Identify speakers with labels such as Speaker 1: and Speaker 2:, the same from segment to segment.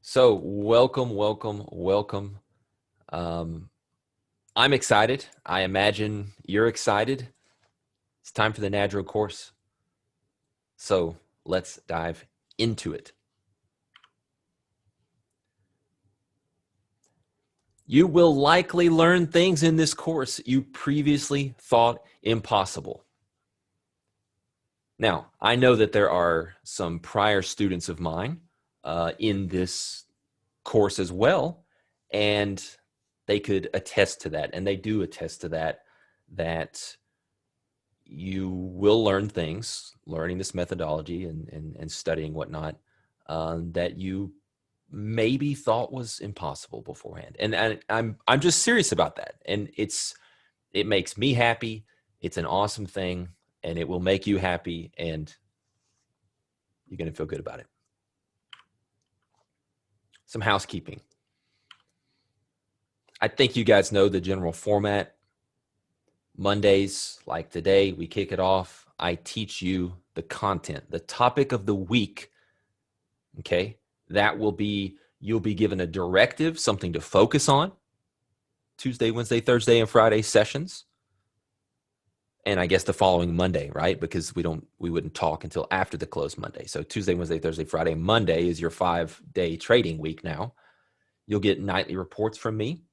Speaker 1: So welcome. Um, I'm excited. I imagine you're excited. It's time for the NADRO course. So let's dive into it. You will likely learn things in this course you previously thought impossible. Now, I know that there are some prior students of mine in this course as well, and they could attest to that, and they do attest to that you will learn things, learning this methodology and studying whatnot, that you maybe thought was impossible beforehand. And I'm just serious about that. And it makes me happy. It's an awesome thing, and it will make you happy, and you're going to feel good about it. Some housekeeping. I think you guys know the general format. Mondays, like today, we kick it off. I teach you the content, the topic of the week. Okay. That will be, you'll be given a directive, something to focus on. Tuesday, Wednesday, Thursday, and Friday sessions. And I guess the following Monday, right? Because we wouldn't talk until after the close Monday. So Tuesday, Wednesday, Thursday, Friday, Monday is your 5-day trading week now. You'll get nightly reports from me.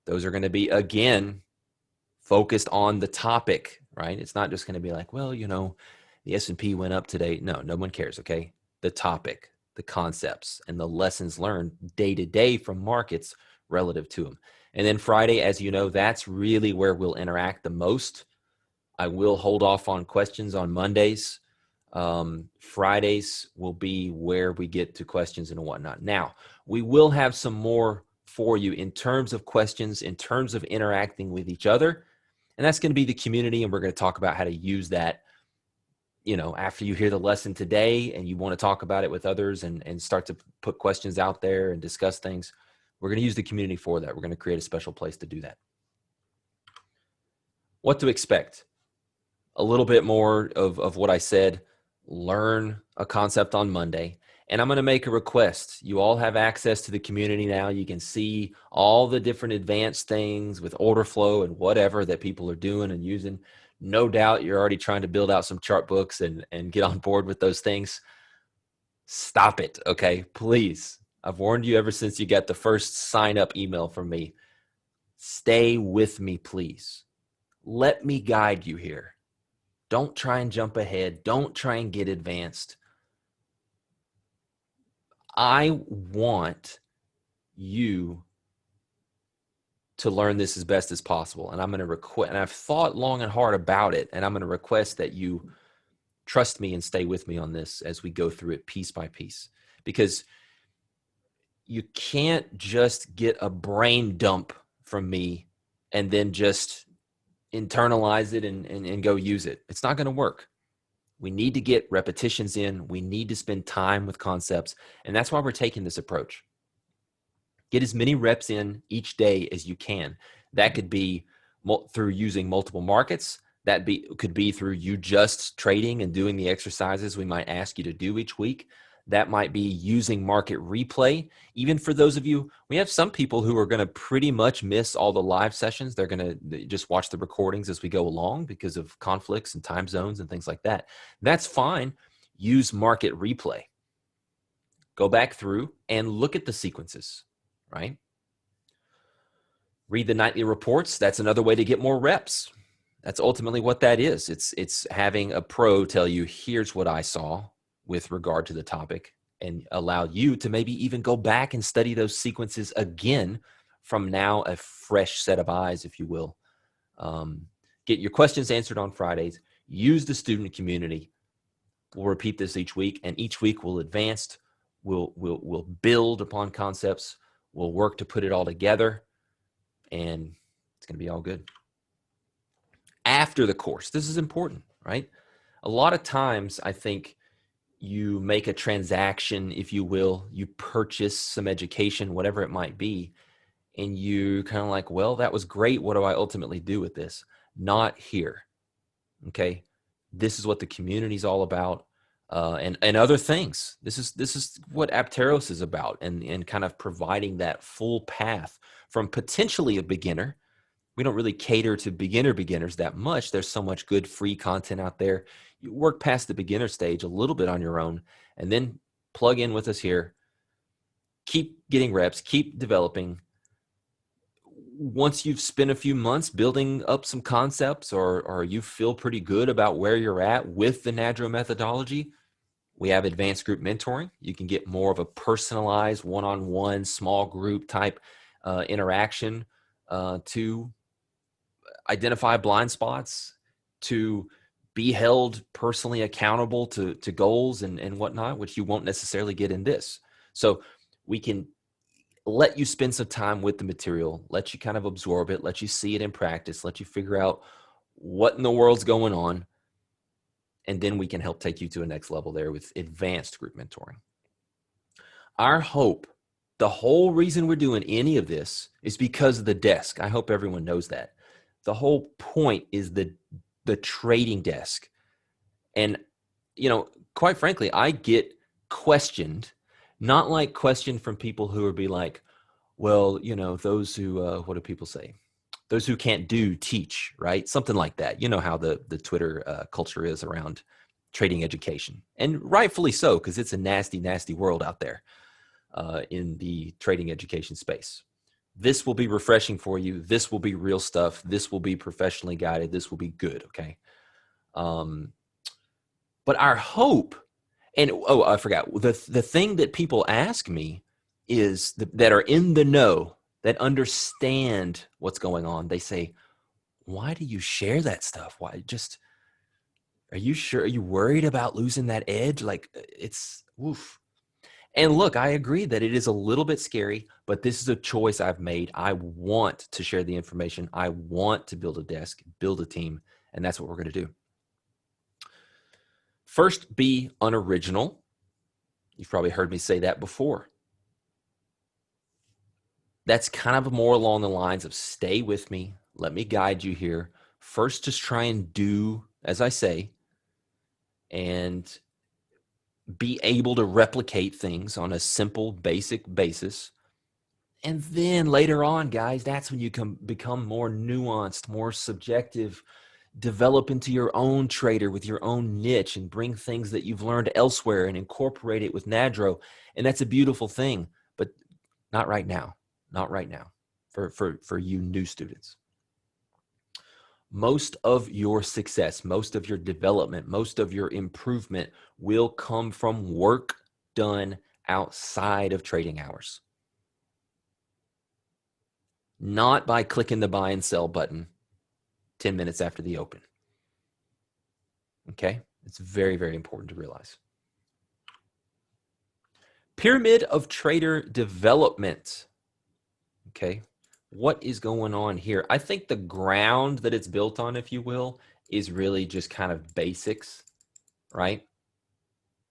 Speaker 1: Those are going to be, again, focused on the topic, right? It's not just going to be like, well, the S&P went up today. No one cares, okay? The topic, the concepts, and the lessons learned day to day from markets relative to them. And then Friday, as you know, that's really where we'll interact the most. I will hold off on questions on Mondays. Fridays will be where we get to questions and whatnot. Now, we will have some more for you in terms of questions, in terms of interacting with each other. And that's going to be the community. And we're going to talk about how to use that, after you hear the lesson today and you want to talk about it with others and start to put questions out there and discuss things. We're going to use the community for that. We're going to create a special place to do that. What to expect? A little bit more of what I said. Learn a concept on Monday. And I'm going to make a request. You all have access to the community now. You can see all the different advanced things with order flow and whatever that people are doing and using. No doubt you're already trying to build out some chart books and get on board with those things. Stop it, okay? Please. I've warned you ever since you got the first sign-up email from me. Stay with me, please. Let me guide you here. Don't try and jump ahead. Don't try and get advanced. I want you to learn this as best as possible. And I'm going to request, and I've thought long and hard about it, and I'm going to request that you trust me and stay with me on this as we go through it piece by piece, because you can't just get a brain dump from me and then just internalize it and go use it. It's not going to work. We need to get repetitions in. We need to spend time with concepts. And that's why we're taking this approach. Get as many reps in each day as you can. That could be through using multiple markets. That could be through you just trading and doing the exercises we might ask you to do each week. That might be using market replay. Even for those of you, we have some people who are going to pretty much miss all the live sessions. They're going to just watch the recordings as we go along because of conflicts and time zones and things like that. That's fine. Use market replay. Go back through and look at the sequences, right? Read the nightly reports. That's another way to get more reps. That's ultimately what that is. It's having a pro tell you, here's what I saw with regard to the topic, and allow you to maybe even go back and study those sequences again from now a fresh set of eyes, if you will. Get your questions answered on Fridays. Use the student community. We'll repeat this each week, and each week we'll advance. We'll build upon concepts. We'll work to put it all together, and it's going to be all good. After the course, this is important, right? A lot of times I think you make a transaction, if you will, you purchase some education, whatever it might be, and you kind of like, well, that was great. What do I ultimately do with this? Not here, okay? This is what the community is all about. and other things. This is what Apteros is about, and kind of providing that full path from potentially a beginner. We don't really cater to beginners that much. There's so much good free content out there. You work past the beginner stage a little bit on your own, and then plug in with us here. Keep getting reps, keep developing. Once you've spent a few months building up some concepts, or you feel pretty good about where you're at with the NADRO methodology, we have advanced group mentoring. You can get more of a personalized one-on-one small group type interaction to identify blind spots, to be held personally accountable to goals and whatnot, which you won't necessarily get in this. So we can let you spend some time with the material, let you kind of absorb it, let you see it in practice, let you figure out what in the world's going on. And then we can help take you to a next level there with advanced group mentoring. Our hope, the whole reason we're doing any of this is because of the desk. I hope everyone knows that. The whole point is the trading desk. And, quite frankly, I get questioned, not like questioned from people who would be like, well, those who, what do people say? Those who can't do, teach, right? Something like that. You know how the Twitter culture is around trading education. And rightfully so, because it's a nasty, nasty world out there in the trading education space. This will be refreshing for you. This will be real stuff. This will be professionally guided. This will be good, okay? But our hope, and I forgot, the thing that people ask me is that are in the know, that understand what's going on. They say, why do you share that stuff? Why are you sure? Are you worried about losing that edge? Like, it's woof. And look, I agree that it is a little bit scary, but this is a choice I've made. I want to share the information. I want to build a desk, build a team, and that's what we're going to do. First, be unoriginal. You've probably heard me say that before. That's kind of more along the lines of stay with me. Let me guide you here. First, just try and do as I say, and be able to replicate things on a simple, basic basis. And then later on, guys, that's when you can become more nuanced, more subjective, develop into your own trader with your own niche and bring things that you've learned elsewhere and incorporate it with NADRO. And that's a beautiful thing, but not right now, not right now for you new students. Most of your success, most of your development, most of your improvement will come from work done outside of trading hours. Not by clicking the buy and sell button 10 minutes after the open. Okay? It's very, very important to realize. Pyramid of trader development. Okay? What is going on here? I think the ground that it's built on, if you will, is really just kind of basics, right?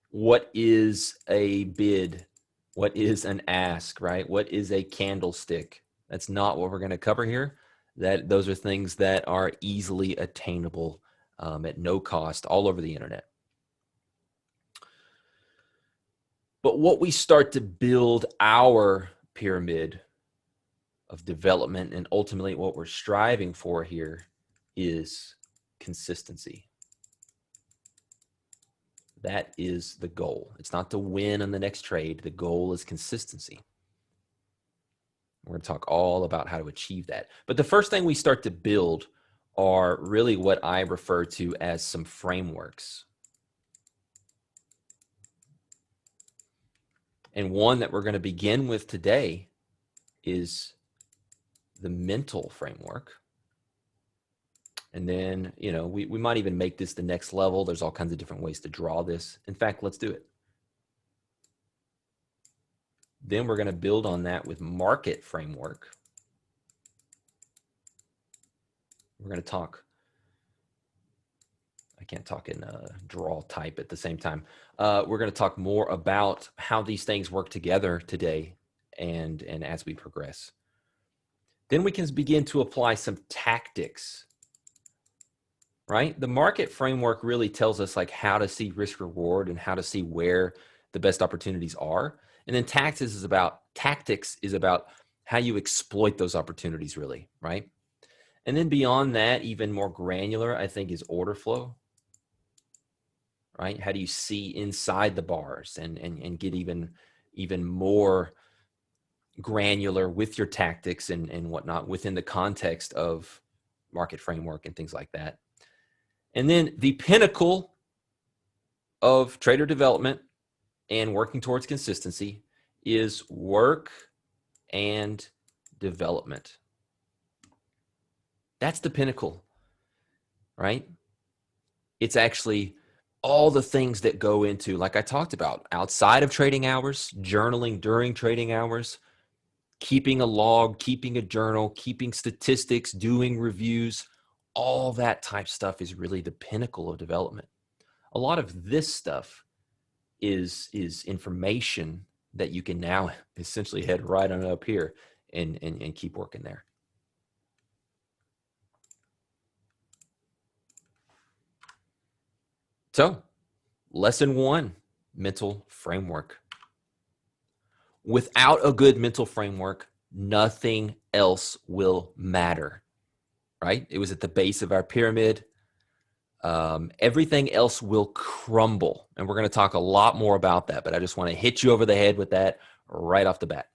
Speaker 1: What is a bid? What is an ask, right? What is a candlestick? That's not what we're going to cover here. Those are things that are easily attainable at no cost all over the internet. But what we start to build our pyramid of development, and ultimately what we're striving for here, is consistency. That is the goal. It's not to win on the next trade. The goal is consistency. We're going to talk all about how to achieve that. But the first thing we start to build are really what I refer to as some frameworks. And one that we're going to begin with today is the mental framework. And then, we might even make this the next level. There's all kinds of different ways to draw this. In fact, let's do it. Then we're going to build on that with market framework. We're going to talk. I can't talk in draw type at the same time. We're going to talk more about how these things work together today and as we progress. Then we can begin to apply some tactics. right? The market framework really tells us like how to see risk reward and how to see where the best opportunities are. And then tactics is about how you exploit those opportunities really, right? And then beyond that, even more granular, I think, is order flow, right? How do you see inside the bars and get even more granular with your tactics and whatnot within the context of market framework and things like that. And then the pinnacle of trader development and working towards consistency is work and development. That's the pinnacle, right? It's actually all the things that go into, like I talked about, outside of trading hours, journaling during trading hours, keeping a log, keeping a journal, keeping statistics, doing reviews, all that type stuff is really the pinnacle of development. A lot of this stuff is information that you can now essentially head right on up here and keep working there. So, lesson 1, mental framework. Without a good mental framework, nothing else will matter, right? It was at the base of our pyramid. Everything else will crumble. And we're going to talk a lot more about that, but I just want to hit you over the head with that right off the bat.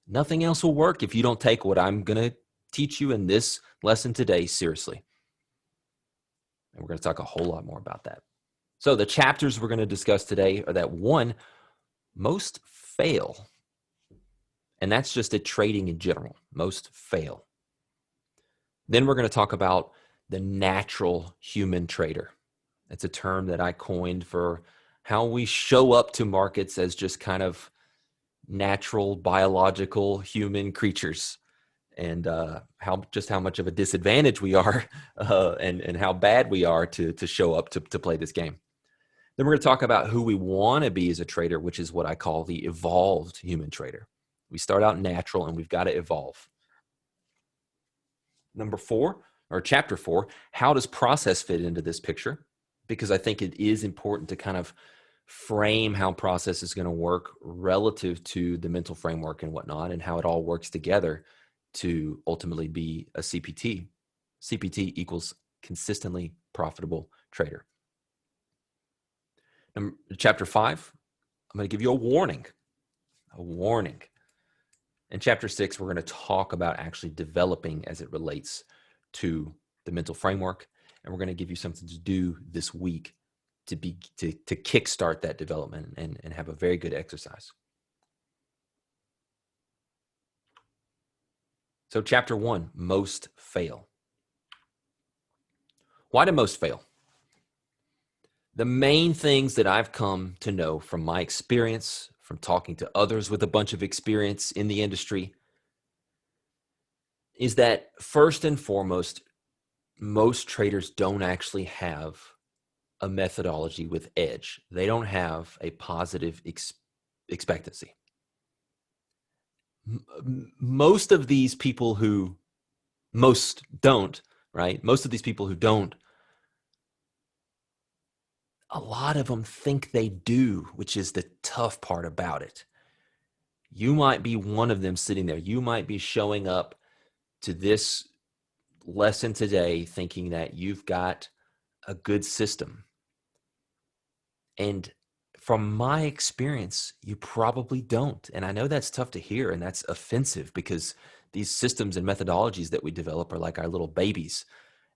Speaker 1: Nothing else will work if you don't take what I'm going to teach you in this lesson today seriously. And we're going to talk a whole lot more about that. So the chapters we're going to discuss today are that 1, most fail. And that's just at trading in general. Most fail. Then we're going to talk about the natural human trader. It's a term that I coined for how we show up to markets as just kind of natural, biological human creatures, and how much of a disadvantage we are and how bad we are to show up to play this game. Then we're going to talk about who we want to be as a trader, which is what I call the evolved human trader. We start out natural and we've got to evolve. Number 4, or chapter 4, how does process fit into this picture? Because I think it is important to kind of frame how process is going to work relative to the mental framework and whatnot, and how it all works together to ultimately be a CPT. CPT equals consistently profitable trader. Chapter 5, I'm going to give you a warning. In chapter 6, we're going to talk about actually developing as it relates to the mental framework, and we're going to give you something to do this week to kickstart that development and have a very good exercise. So chapter 1, most fail. Why do most fail? The main things that I've come to know from my experience, from talking to others with a bunch of experience in the industry, is that first and foremost, most traders don't actually have a methodology with edge. They don't have a positive expectancy. Most of these people who don't, most of these people who don't, a lot of them think they do, which is the tough part about it. You might be one of them sitting there. You might be showing up to this lesson today thinking that you've got a good system. And from my experience, you probably don't. And I know that's tough to hear, and that's offensive, because these systems and methodologies that we develop are like our little babies.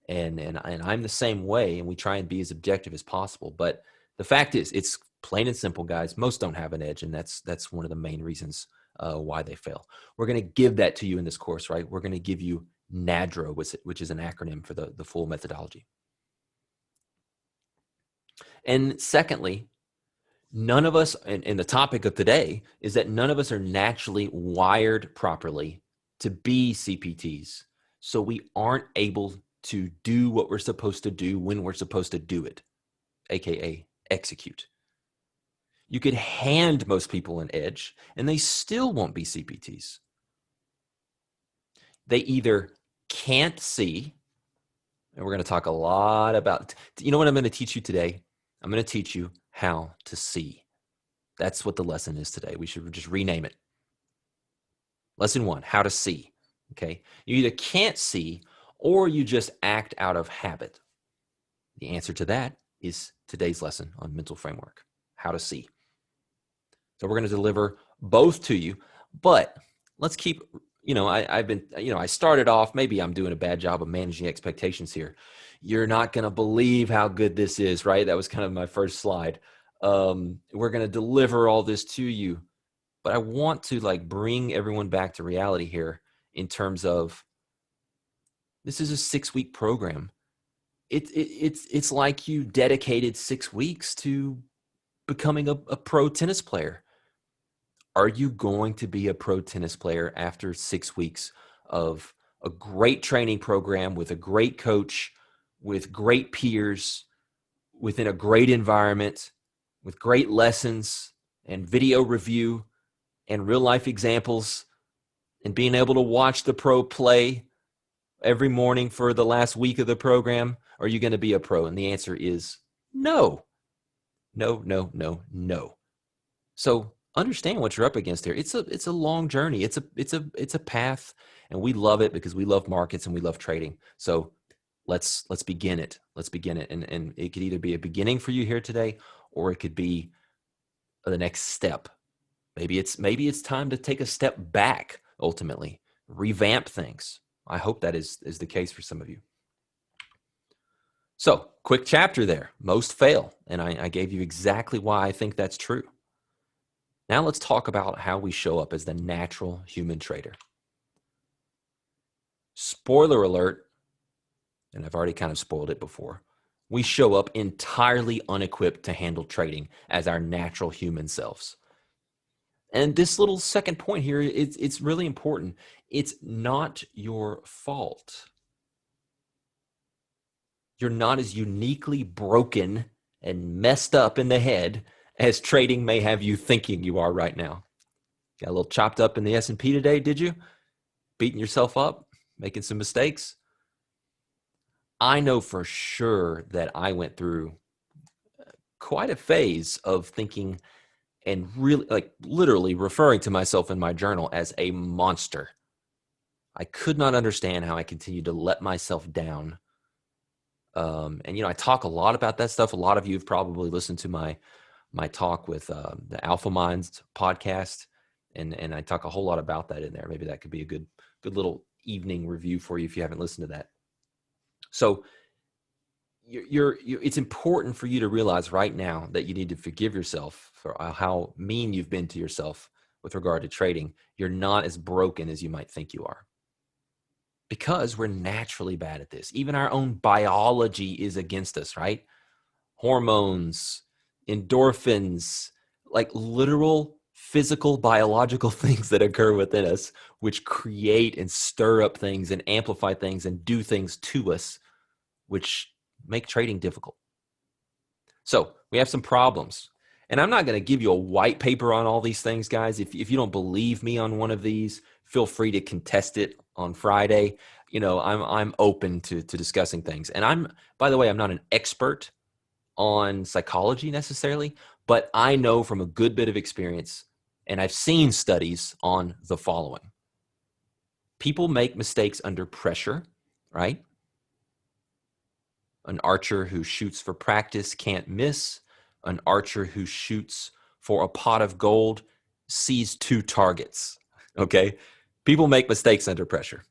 Speaker 1: And I'm the same way, and we try and be as objective as possible. But the fact is, it's plain and simple, guys. Most don't have an edge, and that's one of the main reasons why they fail. We're going to give that to you in this course, right? We're going to give you NADRO, which is an acronym for the full methodology. And secondly, none of us, and the topic of today is that none of us are naturally wired properly to be CPTs. So we aren't able to do what we're supposed to do when we're supposed to do it, aka execute. You could hand most people an edge and they still won't be CPTs. They either can't see, And we're going to talk a lot about, you know what I'm going to teach you today? I'm going to teach you how to see. That's what the lesson is today. We should just rename it. Lesson 1, how to see. Okay. You either can't see or you just act out of habit. The answer to that is today's lesson on mental framework, how to see. So we're going to deliver both to you, but let's keep, I started off, maybe I'm doing a bad job of managing expectations here. You're not going to believe how good this is, right? That was kind of my first slide. We're going to deliver all this to you, but I want to bring everyone back to reality here in terms of this is a 6-week program. It's like you dedicated 6 weeks to becoming a pro tennis player. Are you going to be a pro tennis player after 6 weeks of a great training program with a great coach, with great peers, within a great environment, with great lessons and video review and real life examples, and being able to watch the pro play every morning for the last week of the program? Are you going to be a pro? And the answer is no. No, no, no, no. So understand what you're up against here. It's a long journey. It's a path, and we love it because we love markets and we love trading. So let's begin it. Let's begin it. And it could either be a beginning for you here today, or it could be the next step. Maybe it's time to take a step back, ultimately, revamp things. I hope that is the case for some of you. So, quick chapter there. Most fail. And I gave you exactly why I think that's true. Now let's talk about how we show up as the natural human trader. Spoiler alert, and I've already kind of spoiled it before. We show up entirely unequipped to handle trading as our natural human selves. And this little second point here, it's really important. It's not your fault. You're not as uniquely broken and messed up in the head as trading may have you thinking you are right now. Got a little chopped up in the S&P today, did you? Beating yourself up, making some mistakes? I know for sure that I went through quite a phase of thinking and really, literally referring to myself in my journal as a monster. I could not understand how I continued to let myself down. And I talk a lot about that stuff. A lot of you have probably listened to my talk with the Alpha Minds podcast, and I talk a whole lot about that in there. Maybe that could be a good little evening review for you if you haven't listened to that. So it's important for you to realize right now that you need to forgive yourself for how mean you've been to yourself with regard to trading. You're not as broken as you might think you are, because we're naturally bad at this. Even our own biology is against us, right? Hormones, endorphins, like literal physical biological things that occur within us, which create and stir up things and amplify things and do things to us, which make trading difficult. So we have some problems. And I'm not going to give you a white paper on all these things, guys. If you don't believe me on one of these, feel free to contest it on Friday. I'm open to discussing things. And by the way, I'm not an expert on psychology necessarily, but I know from a good bit of experience, and I've seen studies on the following. People make mistakes under pressure, right? An archer who shoots for practice can't miss. An archer who shoots for a pot of gold sees 2 targets, okay? People make mistakes under pressure.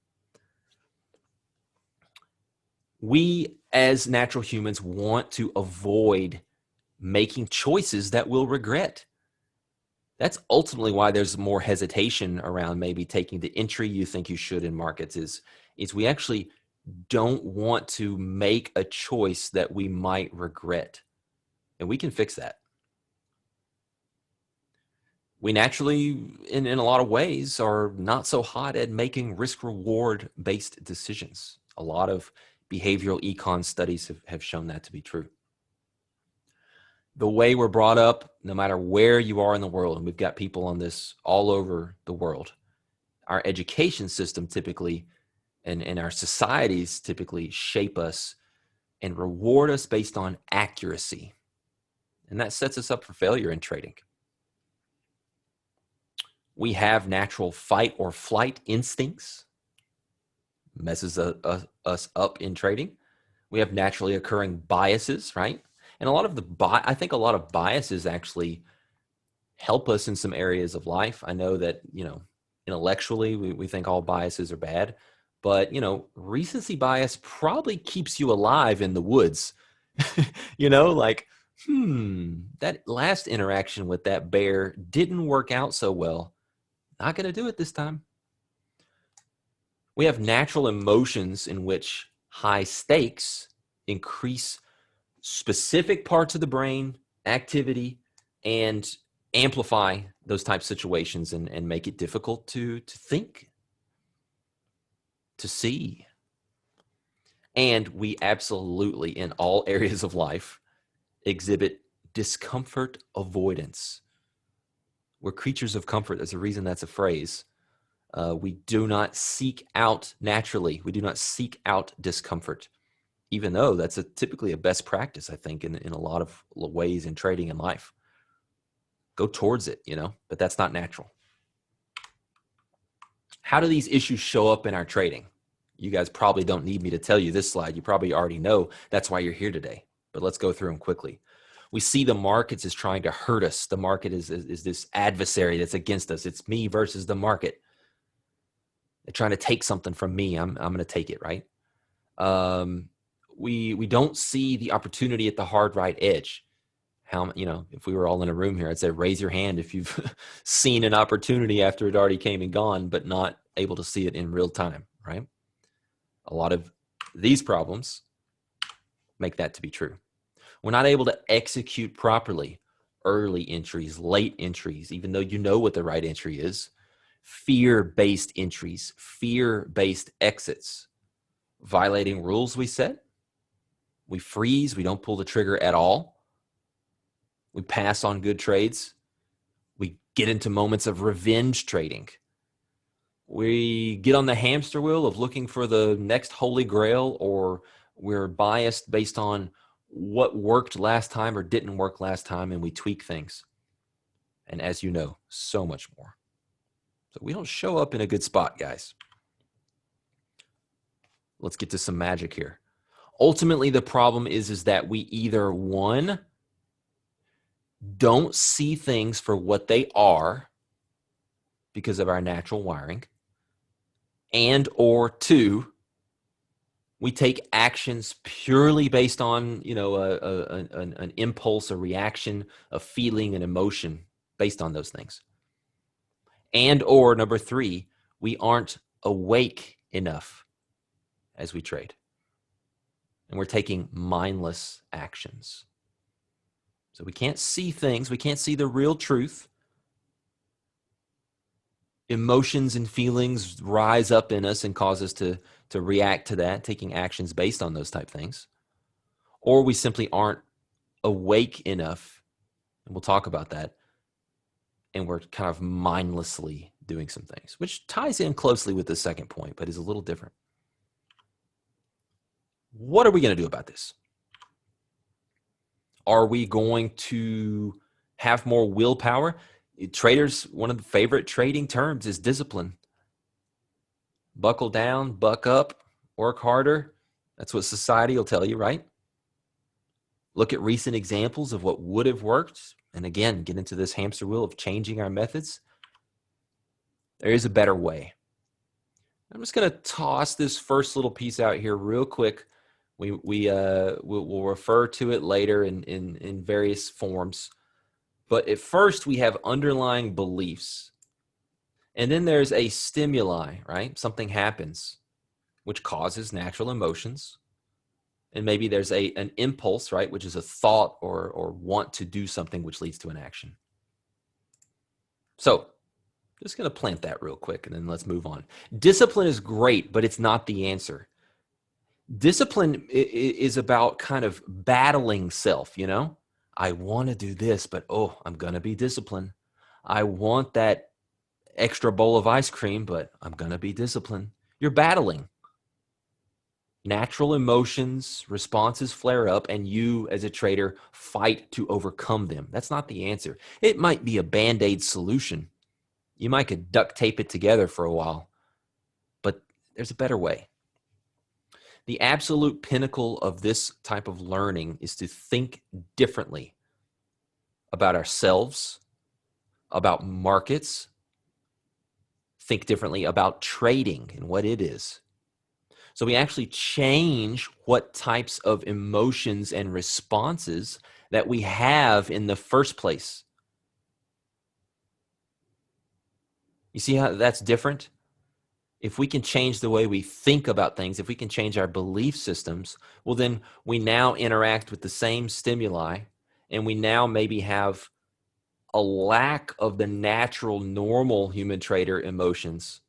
Speaker 1: We, as natural humans, want to avoid making choices that we'll regret. That's ultimately why there's more hesitation around maybe taking the entry you think you should in markets is we actually don't want to make a choice that we might regret. And we can fix that. We naturally, in a lot of ways, are not so hot at making risk-reward based decisions. A lot of behavioral econ studies have shown that to be true. The way we're brought up, no matter where you are in the world, and we've got people on this all over the world, our education system typically And our societies typically shape us and reward us based on accuracy. And that sets us up for failure in trading. We have natural fight or flight instincts, messes us up in trading. We have naturally occurring biases, right? And I think a lot of biases actually help us in some areas of life. I know that, intellectually we think all biases are bad, but, recency bias probably keeps you alive in the woods. Like, that last interaction with that bear didn't work out so well. Not going to do it this time. We have natural emotions in which high stakes increase specific parts of the brain activity and amplify those type situations and make it difficult to think, to see. And we absolutely, in all areas of life, exhibit discomfort avoidance. We're creatures of comfort. There's a reason that's a phrase. We do not seek out naturally. We do not seek out discomfort, even though that's typically a best practice, I think, in a lot of ways in trading and life. Go towards it, but that's not natural. How do these issues show up in our trading? You guys probably don't need me to tell you this slide. You probably already know that's why you're here today, but let's go through them quickly. We see the markets as trying to hurt us. The market is this adversary that's against us. It's me versus the market. They're trying to take something from me. I'm going to take it, right? We don't see the opportunity at the hard right edge. If we were all in a room here, I'd say raise your hand if you've seen an opportunity after it already came and gone, but not able to see it in real time, right? A lot of these problems make that to be true. We're not able to execute properly early entries, late entries, even though you know what the right entry is. Fear-based entries, fear-based exits, violating rules we set. We freeze, we don't pull the trigger at all. We pass on good trades. We get into moments of revenge trading. We get on the hamster wheel of looking for the next holy grail, or we're biased based on what worked last time or didn't work last time, and we tweak things. And as you know, so much more. So we don't show up in a good spot, guys. Let's get to some magic here. Ultimately, the problem is that we either, one, don't see things for what they are because of our natural wiring, and or two, we take actions purely based on an impulse, a reaction, a feeling, an emotion based on those things. And or number three, we aren't awake enough as we trade, and we're taking mindless actions. So we can't see things. We can't see the real truth. Emotions and feelings rise up in us and cause us to react to that, taking actions based on those type things. Or we simply aren't awake enough, and we'll talk about that, and we're kind of mindlessly doing some things, which ties in closely with the second point, but is a little different. What are we going to do about this? Are we going to have more willpower? Traders, one of the favorite trading terms is discipline. Buckle down, buck up, work harder. That's what society will tell you, right? Look at recent examples of what would have worked. And again, get into this hamster wheel of changing our methods. There is a better way. I'm just going to toss this first little piece out here real quick. We'll refer to it later in various forms. But at first, we have underlying beliefs. And then there's a stimuli, right? Something happens, which causes natural emotions. And maybe there's an impulse, right? Which is a thought or want to do something, which leads to an action. So just going to plant that real quick, and then let's move on. Discipline is great, but it's not the answer. Discipline is about kind of battling self, I want to do this, but I'm going to be disciplined. I want that extra bowl of ice cream, but I'm going to be disciplined. You're battling. Natural emotions, responses flare up, and you as a trader fight to overcome them. That's not the answer. It might be a Band-Aid solution. You might could duct tape it together for a while, but there's a better way. The absolute pinnacle of this type of learning is to think differently about ourselves, about markets, think differently about trading and what it is. So we actually change what types of emotions and responses that we have in the first place. You see how that's different? If we can change the way we think about things, if we can change our belief systems, well, then we now interact with the same stimuli, and we now maybe have a lack of the natural, normal human trader emotions,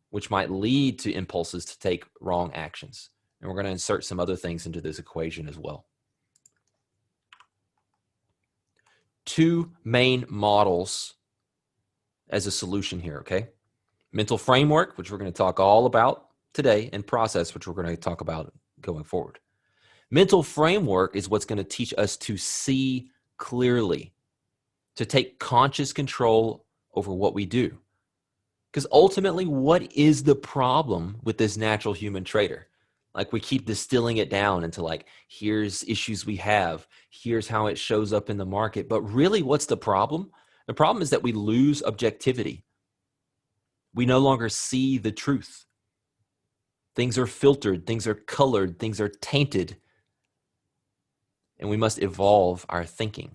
Speaker 1: which might lead to impulses to take wrong actions. And we're going to insert some other things into this equation as well. Two main models as a solution here, okay? Mental framework, which we're going to talk all about today, and process, which we're going to talk about going forward. Mental framework is what's going to teach us to see clearly, to take conscious control over what we do. Because ultimately, what is the problem with this natural human trader? Like, we keep distilling it down into like, here's issues we have, here's how it shows up in the market. But really, what's the problem? The problem is that we lose objectivity. We no longer see the truth. Things are filtered, things are colored, things are tainted. And we must evolve our thinking,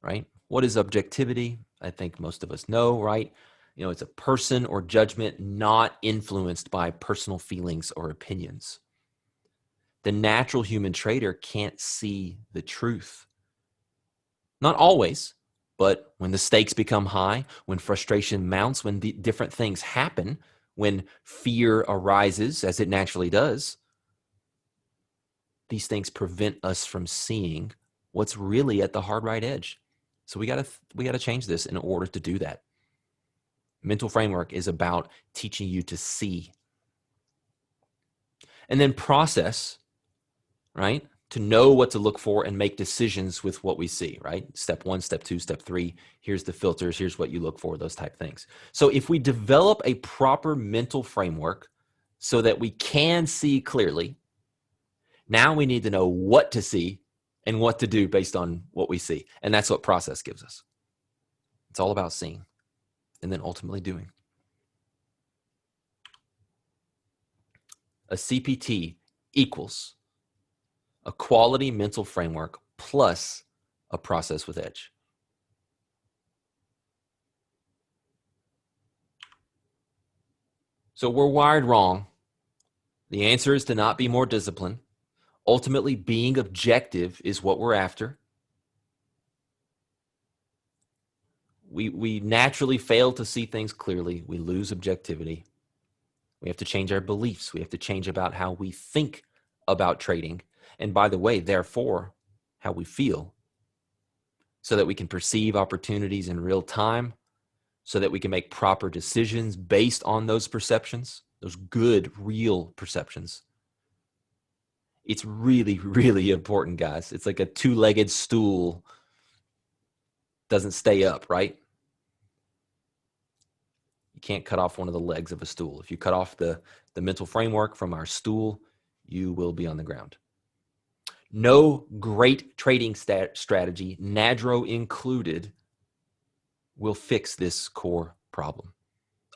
Speaker 1: right? What is objectivity? I think most of us know, right? You know, it's a person or judgment not influenced by personal feelings or opinions. The natural human trader can't see the truth. Not always, but when the stakes become high, when frustration mounts, when different things happen, when fear arises, as it naturally does, these things prevent us from seeing what's really at the hard right edge. So we gotta change this in order to do that. Mental framework is about teaching you to see. And then process, right? To know what to look for and make decisions with what we see, right? Step 1, step 2, step 3, here's the filters, here's what you look for, those type things. So if we develop a proper mental framework so that we can see clearly, now we need to know what to see and what to do based on what we see. And that's what process gives us. It's all about seeing and then ultimately doing. A CPT equals a quality mental framework plus a process with edge. So we're wired wrong. The answer is to not be more disciplined. Ultimately, being objective is what we're after. We naturally fail to see things clearly. We lose objectivity. We have to change our beliefs. We have to change about how we think about trading. And by the way, therefore, how we feel, so that we can perceive opportunities in real time, so that we can make proper decisions based on those perceptions, those good, real perceptions. It's really, really important, guys. It's like a two-legged stool doesn't stay up, right? You can't cut off one of the legs of a stool. If you cut off the mental framework from our stool, you will be on the ground. No great trading strategy, NADRO included, will fix this core problem.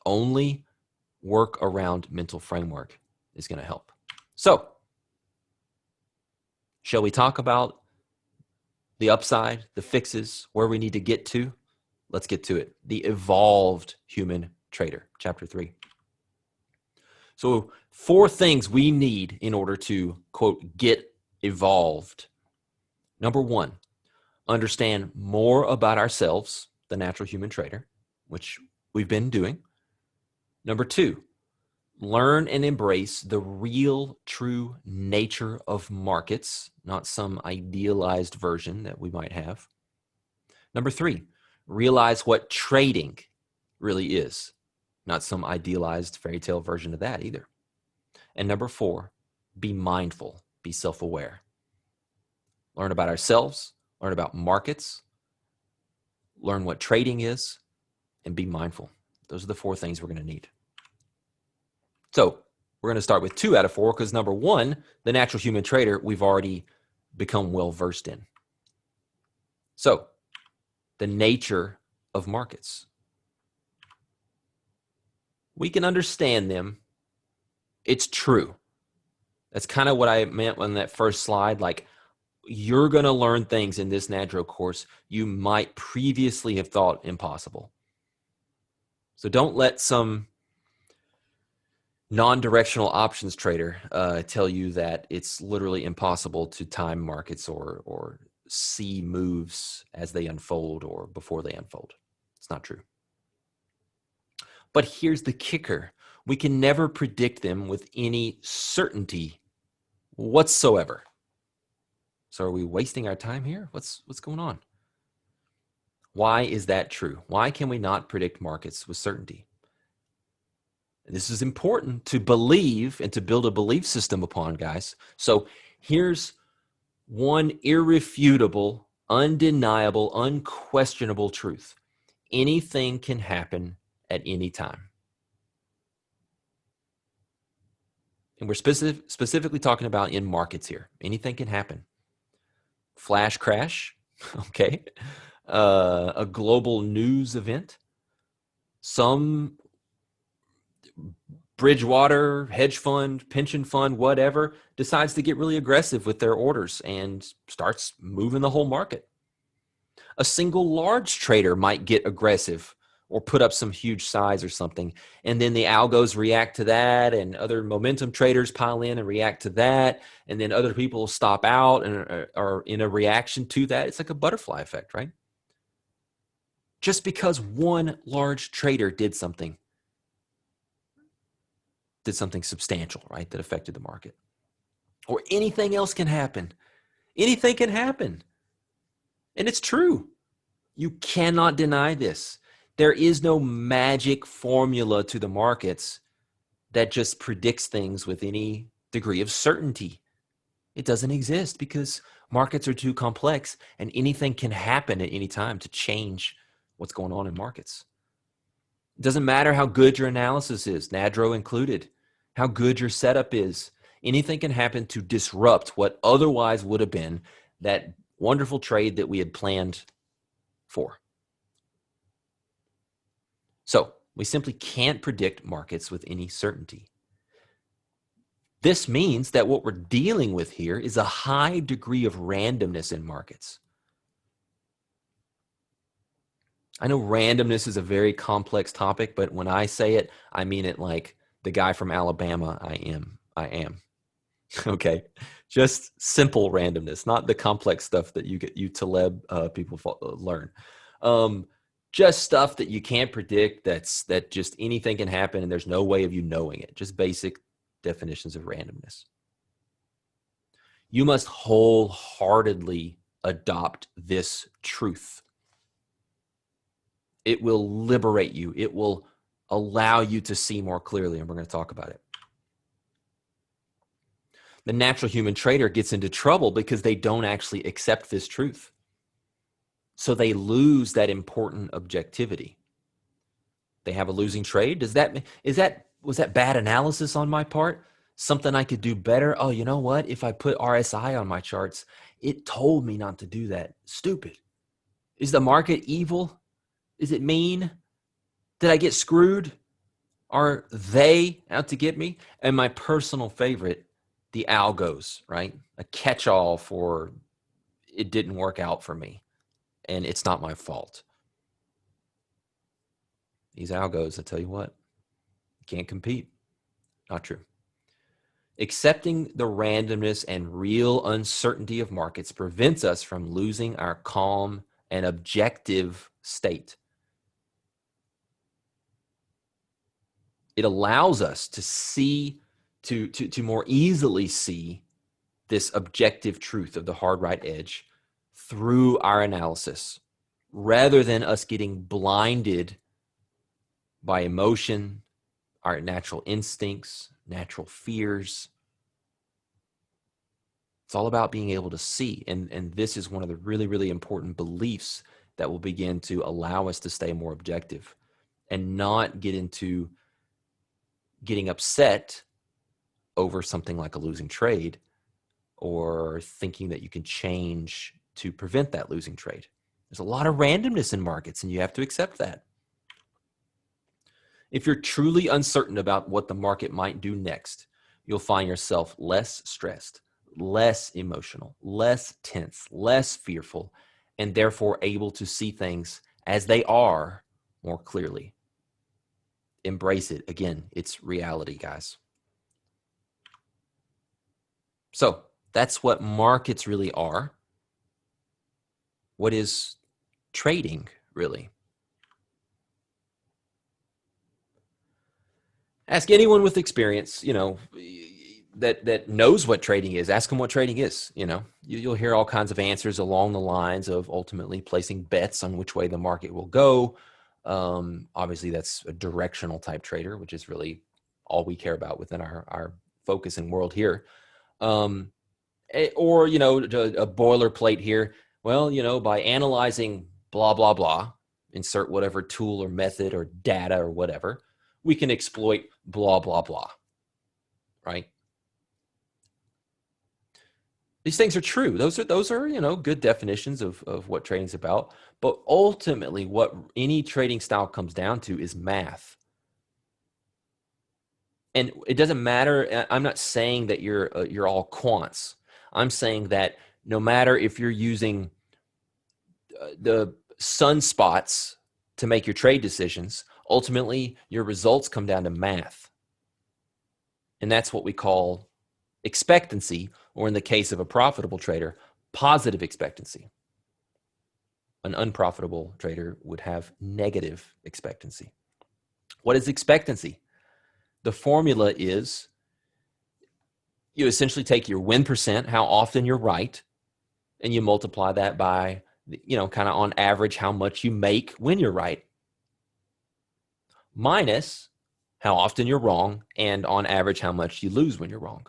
Speaker 1: Only work around mental framework is going to help. So, shall we talk about the upside, the fixes, where we need to get to? Let's get to it. The evolved human trader, chapter 3. So 4 things we need in order to, quote, get evolved. Number 1, understand more about ourselves, the natural human trader, which we've been doing. Number 2, learn and embrace the real, true nature of markets, not some idealized version that we might have. Number 3, realize what trading really is, not some idealized fairy tale version of that either. And number 4, be mindful, be self-aware. Learn about ourselves, learn about markets, learn what trading is, and be mindful. Those are the 4 things we're going to need. So we're going to start with 2 out of 4 because number 1, the natural human trader, we've already become well versed in. So the nature of markets. We can understand them. It's true. That's kind of what I meant on that first slide. Like, you're going to learn things in this Nadro course you might previously have thought impossible. So don't let some non-directional options trader tell you that it's literally impossible to time markets or see moves as they unfold or before they unfold. It's not true. But here's the kicker. We can never predict them with any certainty whatsoever. So are we wasting our time here? What's going on? Why is that true? Why can we not predict markets with certainty? And this is important to believe and to build a belief system upon, guys. So here's one irrefutable, undeniable, unquestionable truth. Anything can happen at any time. And we're specifically talking about in markets here. Anything can happen. Flash crash, okay? A global news event. Some Bridgewater, hedge fund, pension fund, whatever, decides to get really aggressive with their orders and starts moving the whole market. A single large trader might get aggressive or put up some huge size or something, and then the algos react to that, and other momentum traders pile in and react to that, and then other people stop out and are in a reaction to that. It's like a butterfly effect, right? Just because one large trader did something substantial, right, that affected the market. Or anything else can happen. Anything can happen. And it's true. You cannot deny this. There is no magic formula to the markets that just predicts things with any degree of certainty. It doesn't exist because markets are too complex and anything can happen at any time to change what's going on in markets. It doesn't matter how good your analysis is, Nadro included, how good your setup is. Anything can happen to disrupt what otherwise would have been that wonderful trade that we had planned for. So we simply can't predict markets with any certainty. This means that what we're dealing with here is a high degree of randomness in markets. I know randomness is a very complex topic, but when I say it, I mean it like the guy from Alabama, I am. Okay, just simple randomness, not the complex stuff that you Taleb people learn. Just stuff that you can't predict. That just anything can happen, and there's no way of you knowing it. Just basic definitions of randomness. You must wholeheartedly adopt this truth. It will liberate you. It will allow you to see more clearly, and we're going to talk about it. The natural human trader gets into trouble because they don't actually accept this truth. So they lose that important objectivity. They have a losing trade. Was that bad analysis on my part? Something I could do better? Oh, you know what? If I put RSI on my charts, it told me not to do that. Stupid. Is the market evil? Is it mean? Did I get screwed? Are they out to get me? And my personal favorite, the algos, right? A catch-all for it didn't work out for me and it's not my fault. These algos, I tell you what, can't compete. Not true. Accepting the randomness and real uncertainty of markets prevents us from losing our calm and objective state. It allows us to see, to more easily see this objective truth of the hard right edge through our analysis, rather than us getting blinded by emotion, our natural instincts, natural fears. It's all about being able to see. And this is one of the really, really important beliefs that will begin to allow us to stay more objective and not get into getting upset over something like a losing trade or thinking that you can change to prevent that losing trade. There's a lot of randomness in markets, and you have to accept that. If you're truly uncertain about what the market might do next, you'll find yourself less stressed, less emotional, less tense, less fearful, and therefore able to see things as they are more clearly. Embrace it. Again, it's reality, guys. So that's what markets really are. What is trading really? Ask anyone with experience, that knows what trading is. Ask them what trading is. You'll hear all kinds of answers along the lines of ultimately placing bets on which way the market will go. Obviously, that's a directional type trader, which is really all we care about within our focus and world here. Or a boilerplate here. Well, by analyzing blah, blah, blah, insert whatever tool or method or data or whatever, we can exploit blah, blah, blah, right? These things are true. Those are good definitions of what trading's about. But ultimately, what any trading style comes down to is math. And it doesn't matter. I'm not saying that you're all quants. I'm saying that no matter if you're using the sunspots to make your trade decisions, ultimately your results come down to math. And that's what we call expectancy, or in the case of a profitable trader, positive expectancy. An unprofitable trader would have negative expectancy. What is expectancy? The formula is you essentially take your win percent, how often you're right, and you multiply that by, kind of on average, how much you make when you're right, minus how often you're wrong, and on average, how much you lose when you're wrong.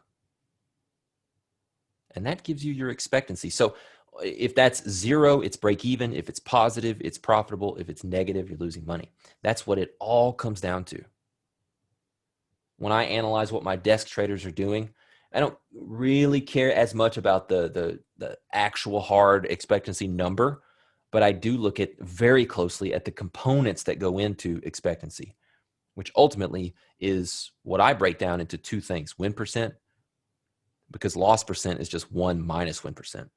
Speaker 1: And that gives you your expectancy. So if that's zero, it's break even. If it's positive, it's profitable. If it's negative, you're losing money. That's what it all comes down to. When I analyze what my desk traders are doing, I don't really care as much about the actual hard expectancy number, but I do look at very closely at the components that go into expectancy, which ultimately is what I break down into two things: win percent, because loss percent is just 1 minus win percent.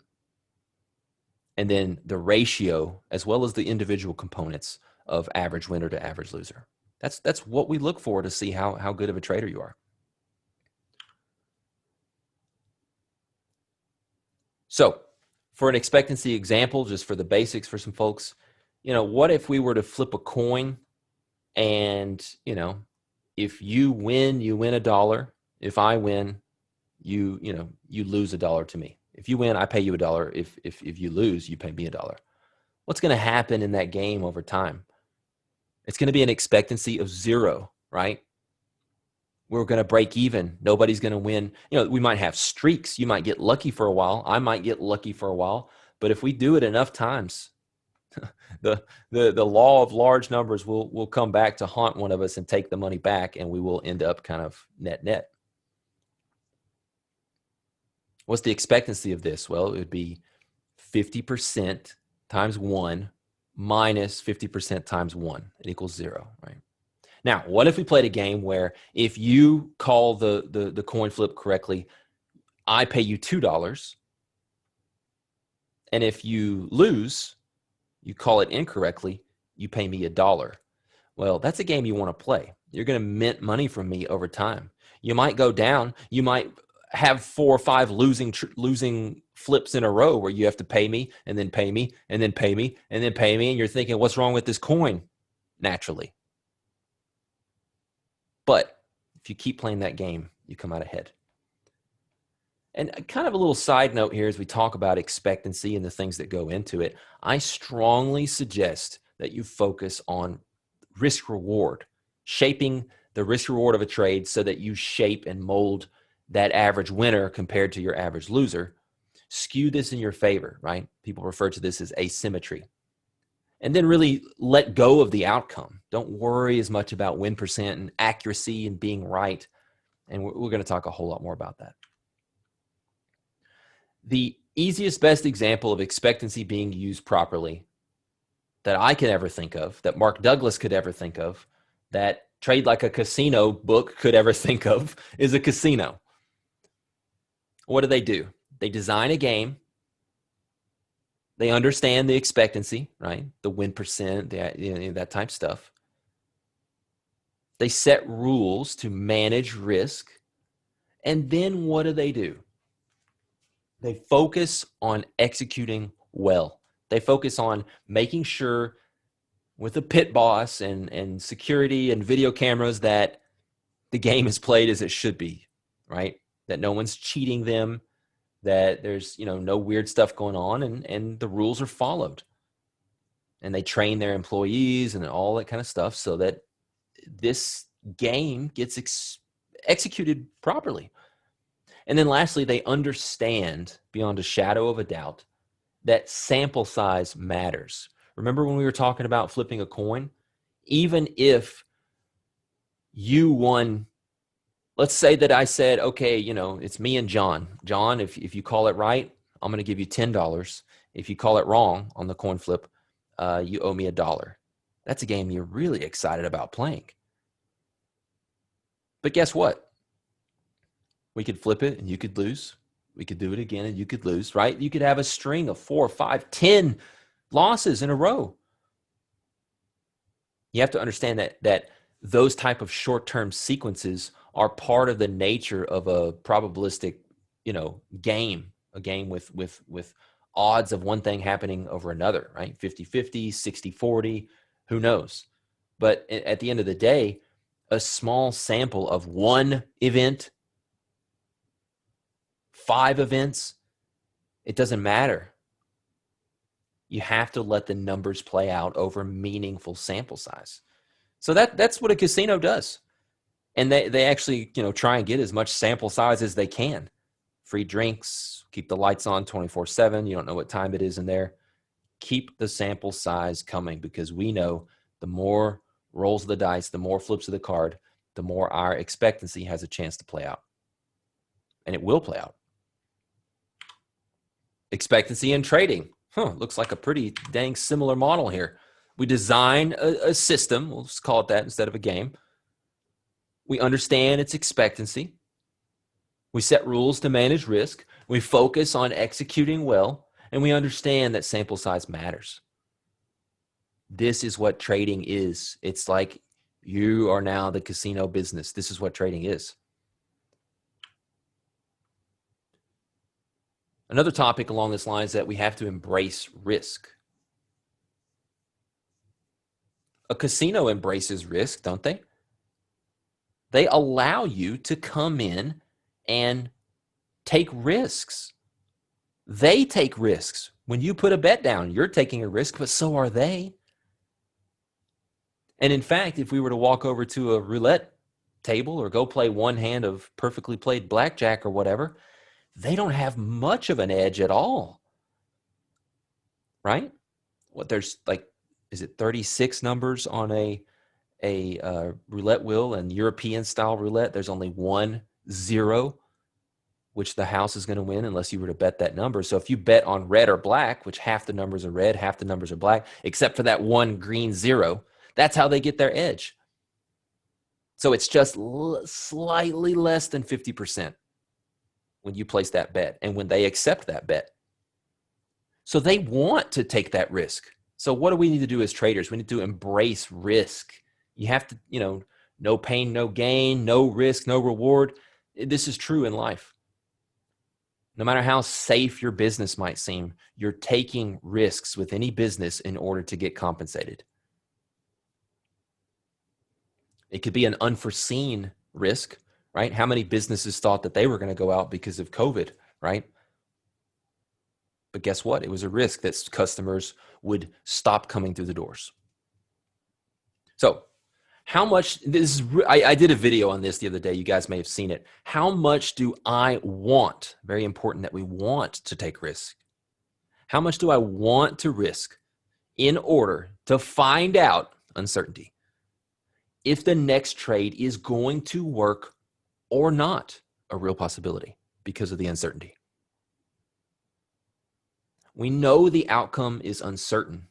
Speaker 1: And then the ratio, as well as the individual components of average winner to average loser. That's what we look for to see how good of a trader you are. So for an expectancy example, just for the basics for some folks, what if we were to flip a coin and, if you win $1. If I win, you lose $1 to me. If you win, I pay you $1. If you lose, you pay me $1. What's going to happen in that game over time? It's going to be an expectancy of 0, right? We're going to break even. Nobody's going to win. We might have streaks. You might get lucky for a while. I might get lucky for a while. But if we do it enough times, the law of large numbers will come back to haunt one of us and take the money back, and we will end up kind of net. What's the expectancy of this? Well, it would be 50% times 1 minus 50% times 1. It equals 0, right? Now, what if we played a game where if you call the coin flip correctly, I pay you $2, and if you lose, you call it incorrectly, you pay me $1. Well, that's a game you want to play. You're going to mint money from me over time. You might go down. You might have 4 or 5 losing flips in a row where you have to pay me and then pay me and then pay me and then pay me. And you're thinking, what's wrong with this coin? Naturally. But if you keep playing that game, you come out ahead. And kind of a little side note here as we talk about expectancy and the things that go into it, I strongly suggest that you focus on risk reward, shaping the risk reward of a trade so that you shape and mold that average winner compared to your average loser. skew this in your favor, right? People refer to this as asymmetry. And then really let go of the outcome. Don't worry as much about win percent and accuracy and being right. And we're going to talk a whole lot more about that. The easiest, best example of expectancy being used properly that I can ever think of, that Mark Douglas could ever think of, that Trade Like a Casino book could ever think of, is a casino. What do? They design a game. They understand the expectancy, right? The win percent, that type of stuff. They set rules to manage risk. And then what do? They focus on executing well. They focus on making sure with a pit boss and security and video cameras that the game is played as it should be, right? That no one's cheating them, that there's, no weird stuff going on, and the rules are followed. And they train their employees and all that kind of stuff so that this game gets executed properly. And then lastly, they understand beyond a shadow of a doubt that sample size matters. Remember when we were talking about flipping a coin? Even if you won, let's say that I said, okay, it's me and John. John, if you call it right, I'm going to give you $10. If you call it wrong on the coin flip, you owe me $1. That's a game you're really excited about playing. But guess what? We could flip it and you could lose. We could do it again and you could lose, right? You could have a string of 4, 5, 10 losses in a row. You have to understand that those type of short-term sequences are part of the nature of a probabilistic, game, a game with odds of one thing happening over another, right? 50-50, 60-40, who knows? But at the end of the day, a small sample of one event, 5 events, it doesn't matter. You have to let the numbers play out over meaningful sample size. So that's what a casino does. And they actually, try and get as much sample size as they can. Free drinks, keep the lights on 24/7. You don't know what time it is in there. Keep the sample size coming, because we know the more rolls of the dice, the more flips of the card, the more our expectancy has a chance to play out. And it will play out. Expectancy in trading. Looks like a pretty dang similar model here. We design a system, we'll just call it that instead of a game. We understand its expectancy. We set rules to manage risk. We focus on executing well, and we understand that sample size matters. This is what trading is. It's like you are now the casino business. This is what trading is. Another topic along this line is that we have to embrace risk. A casino embraces risk, don't they? They allow you to come in and take risks. They take risks. When you put a bet down, you're taking a risk, but so are they. And in fact, if we were to walk over to a roulette table or go play one hand of perfectly played blackjack or whatever, they don't have much of an edge at all, right? There's like, is it 36 numbers on a roulette wheel? And European style roulette, there's only 1 0, which the house is going to win unless you were to bet that number. So if you bet on red or black, which half the numbers are red, half the numbers are black, except for that 1 green 0, that's how they get their edge. So it's just slightly less than 50% when you place that bet and when they accept that bet. So they want to take that risk. So what do we need to do as traders? We need to embrace risk. You have to, no pain, no gain, no risk, no reward. This is true in life. No matter how safe your business might seem, you're taking risks with any business in order to get compensated. It could be an unforeseen risk, right? How many businesses thought that they were going to go out because of COVID, right? But guess what? It was a risk that customers would stop coming through the doors. So How much, this is, I did a video on this the other day. You guys may have seen it. How much do I want? Very important that we want to take risk. How much do I want to risk in order to find out uncertainty if the next trade is going to work or not? A real possibility because of the uncertainty. We know the outcome is uncertain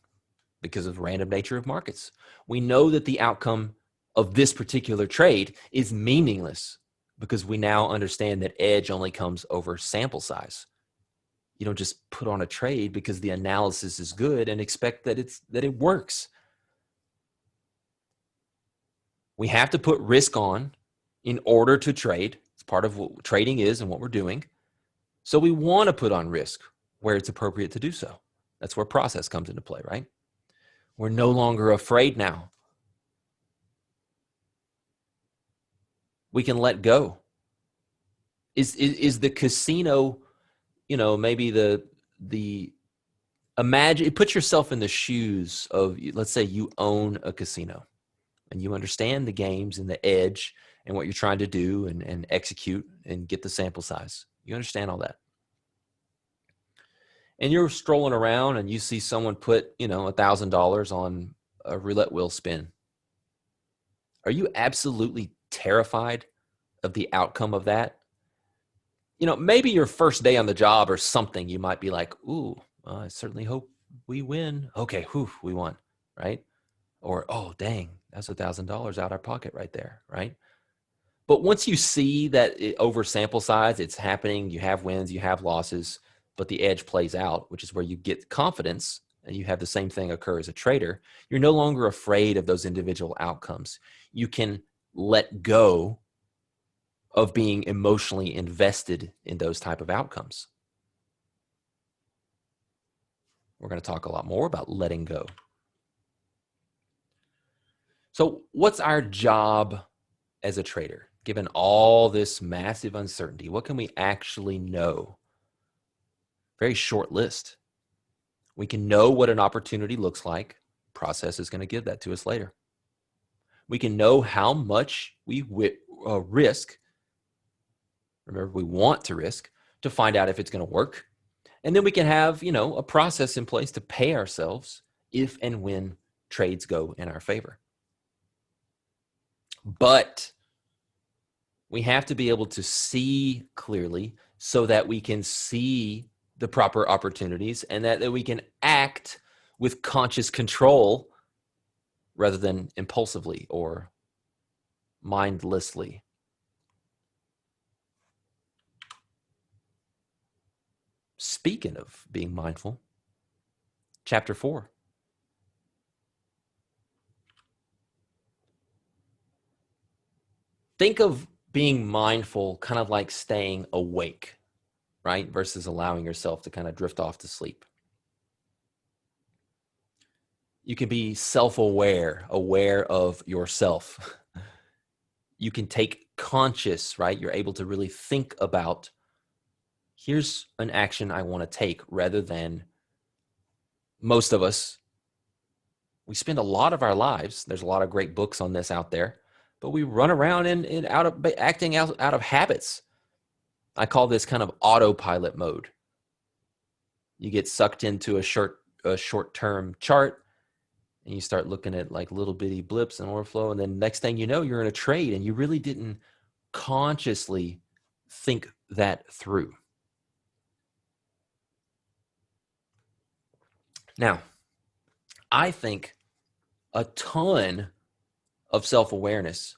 Speaker 1: because of the random nature of markets. We know that the outcome of this particular trade is meaningless because we now understand that edge only comes over sample size. You don't just put on a trade because the analysis is good and expect that it works. We have to put risk on in order to trade. It's part of what trading is and what we're doing. So we want to put on risk where it's appropriate to do so. That's where process comes into play, right? We're no longer afraid now. We can let go. Is the casino, maybe imagine, put yourself in the shoes of, let's say you own a casino and you understand the games and the edge and what you're trying to do and execute and get the sample size. You understand all that. And you're strolling around and you see someone put, $1,000 on a roulette wheel spin. Are you absolutely terrified of the outcome of that? Maybe your first day on the job or something, you might be like, ooh, I certainly hope we win. Okay, whew, we won, right? Or, oh, dang, that's $1,000 out our pocket right there, right? But once you see that over sample size, it's happening, you have wins, you have losses, but the edge plays out, which is where you get confidence and you have the same thing occur as a trader. You're no longer afraid of those individual outcomes. You can let go of being emotionally invested in those type of outcomes. We're going to talk a lot more about letting go. So what's our job as a trader? Given all this massive uncertainty, what can we actually know? Very short list. We can know what an opportunity looks like. Process is going to give that to us later. We can know how much we risk. Remember, we want to risk to find out if it's going to work. And then we can have, a process in place to pay ourselves if and when trades go in our favor. But we have to be able to see clearly so that we can see the proper opportunities and that we can act with conscious control rather than impulsively or mindlessly. Speaking of being mindful, chapter 4. Think of being mindful kind of like staying awake, right? Versus allowing yourself to kind of drift off to sleep. You can be self-aware, aware of yourself. You can take conscious, right? You're able to really think about, here's an action I want to take, rather than most of us, we spend a lot of our lives, there's a lot of great books on this out there, but we run around and acting out of habits. I call this kind of autopilot mode. You get sucked into a short-term chart and you start looking at like little bitty blips and order flow. And then next thing you know, you're in a trade and you really didn't consciously think that through. Now, I think a ton of self-awareness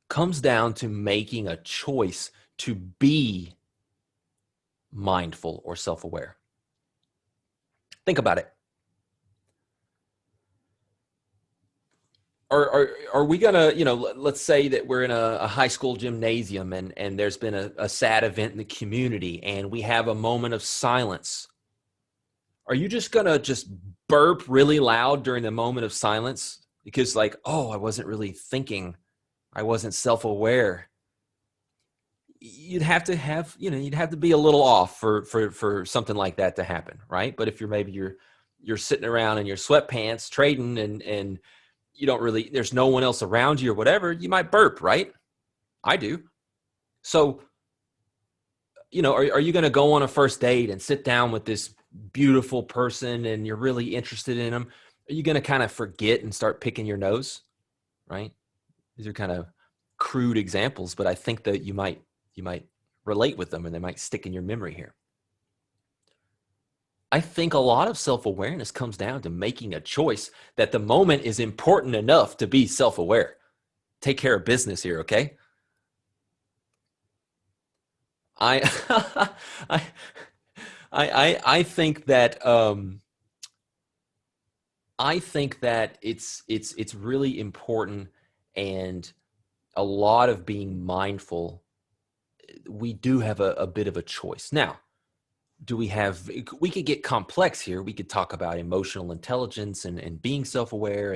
Speaker 1: comes down to making a choice to be mindful or self-aware. Think about it. Are we gonna, let's say that we're in a high school gymnasium and there's been a sad event in the community and we have a moment of silence. Are you just gonna burp really loud during the moment of silence? Because I wasn't really thinking, I wasn't self-aware. You'd have to be a little off for something like that to happen, right? But if you're maybe you're sitting around in your sweatpants trading and you don't really, there's no one else around you or whatever, you might burp, right? I do. So, are you going to go on a first date and sit down with this beautiful person and you're really interested in them? Are you going to kind of forget and start picking your nose, right? These are kind of crude examples, but I think that you might relate with them and they might stick in your memory here. I think a lot of self-awareness comes down to making a choice that the moment is important enough to be self-aware. Take care of business here, okay? I I I think that it's really important, and a lot of being mindful. We do have a bit of a choice now. We could get complex here. We could talk about emotional intelligence and being self-aware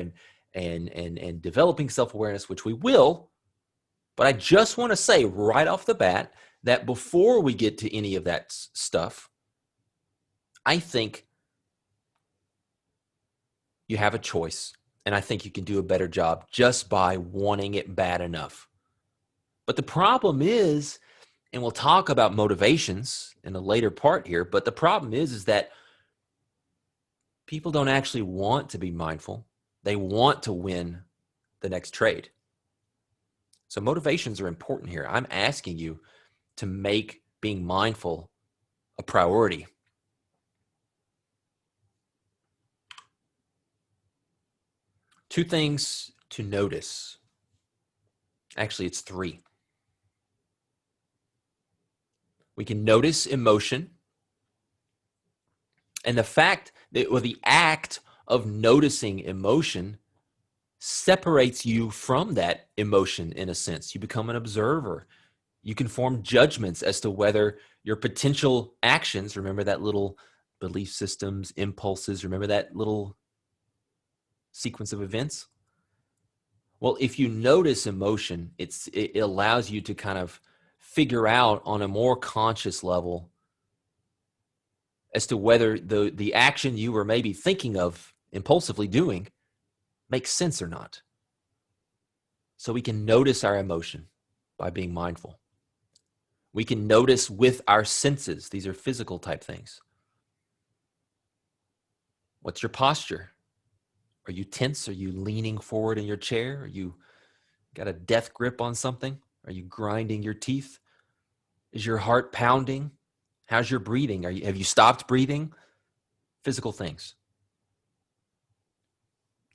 Speaker 1: and developing self-awareness, which we will. But I just want to say right off the bat that before we get to any of that stuff, I think you have a choice. And I think you can do a better job just by wanting it bad enough. But the problem is, and we'll talk about motivations in a later part here, but the problem is that people don't actually want to be mindful. They want to win the next trade. So motivations are important here. I'm asking you to make being mindful a priority. Two things to notice. Actually, it's three. We can notice emotion. And the fact that, or the act of noticing emotion separates you from that emotion in a sense. You become an observer. You can form judgments as to whether your potential actions, remember that little belief systems, impulses, remember that little sequence of events? Well, if you notice emotion, it allows you to kind of figure out on a more conscious level as to whether the action you were maybe thinking of impulsively doing makes sense or not. So we can notice our emotion by being mindful. We can notice with our senses. These are physical type things. What's your posture? Are you tense? Are you leaning forward in your chair? Are you got a death grip on something? Are you grinding your teeth? Is your heart pounding? How's your breathing? Have you stopped breathing? Physical things.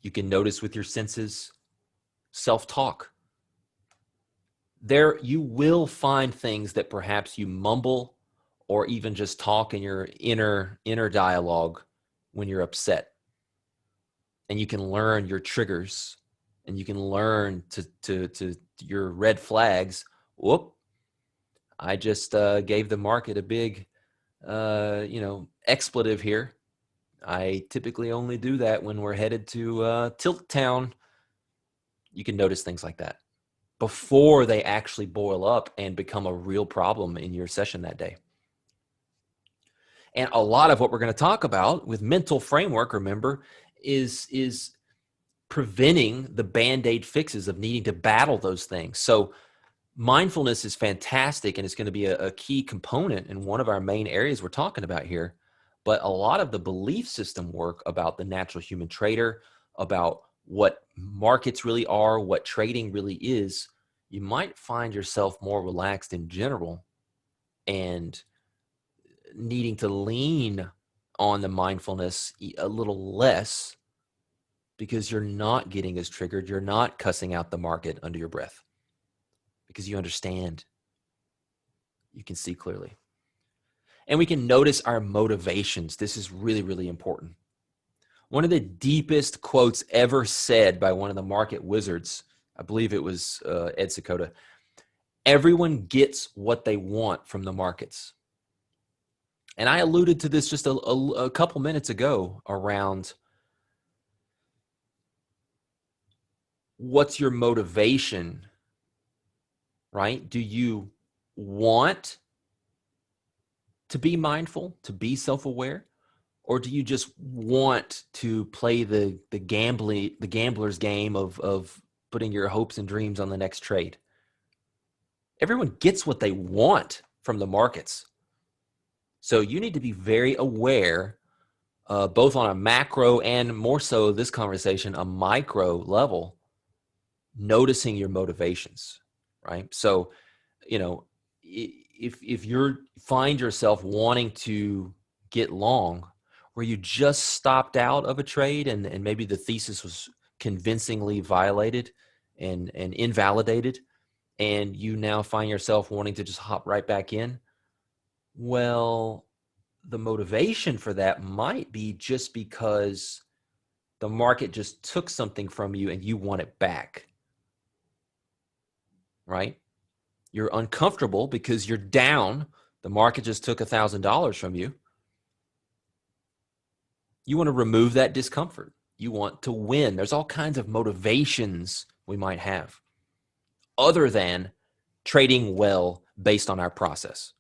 Speaker 1: You can notice with your senses. Self-talk. There you will find things that perhaps you mumble or even just talk in your inner dialogue when you're upset. And you can learn your triggers and you can learn to your red flags. Whoop, I just gave the market a big expletive here. I typically only do that when we're headed to Tilt Town. You can notice things like that before they actually boil up and become a real problem in your session that day. And a lot of what we're going to talk about with mental framework, remember, is preventing the Band-Aid fixes of needing to battle those things. So mindfulness is fantastic, and it's going to be a key component in one of our main areas we're talking about here. But a lot of the belief system work about the natural human trader, about what markets really are, what trading really is, you might find yourself more relaxed in general and needing to lean on the mindfulness a little less because you're not getting as triggered. You're not cussing out the market under your breath because you understand. You can see clearly. And we can notice our motivations. This is really, really important. One of the deepest quotes ever said by one of the market wizards, I believe it was Ed Seykota, everyone gets what they want from the markets. And I alluded to this just a couple minutes ago around what's your motivation, right? Do you want to be mindful, to be self-aware? Or do you just want to play the gambler's game of putting your hopes and dreams on the next trade? Everyone gets what they want from the markets. So you need to be very aware, both on a macro and more so this conversation, a micro level, noticing your motivations, right? So, if you find yourself wanting to get long, where you just stopped out of a trade and maybe the thesis was convincingly violated and invalidated, and you now find yourself wanting to just hop right back in, well, the motivation for that might be just because the market just took something from you and you want it back, right? You're uncomfortable because you're down. The market just took $1,000 from you. You want to remove that discomfort. You want to win. There's all kinds of motivations we might have other than trading well based on our process.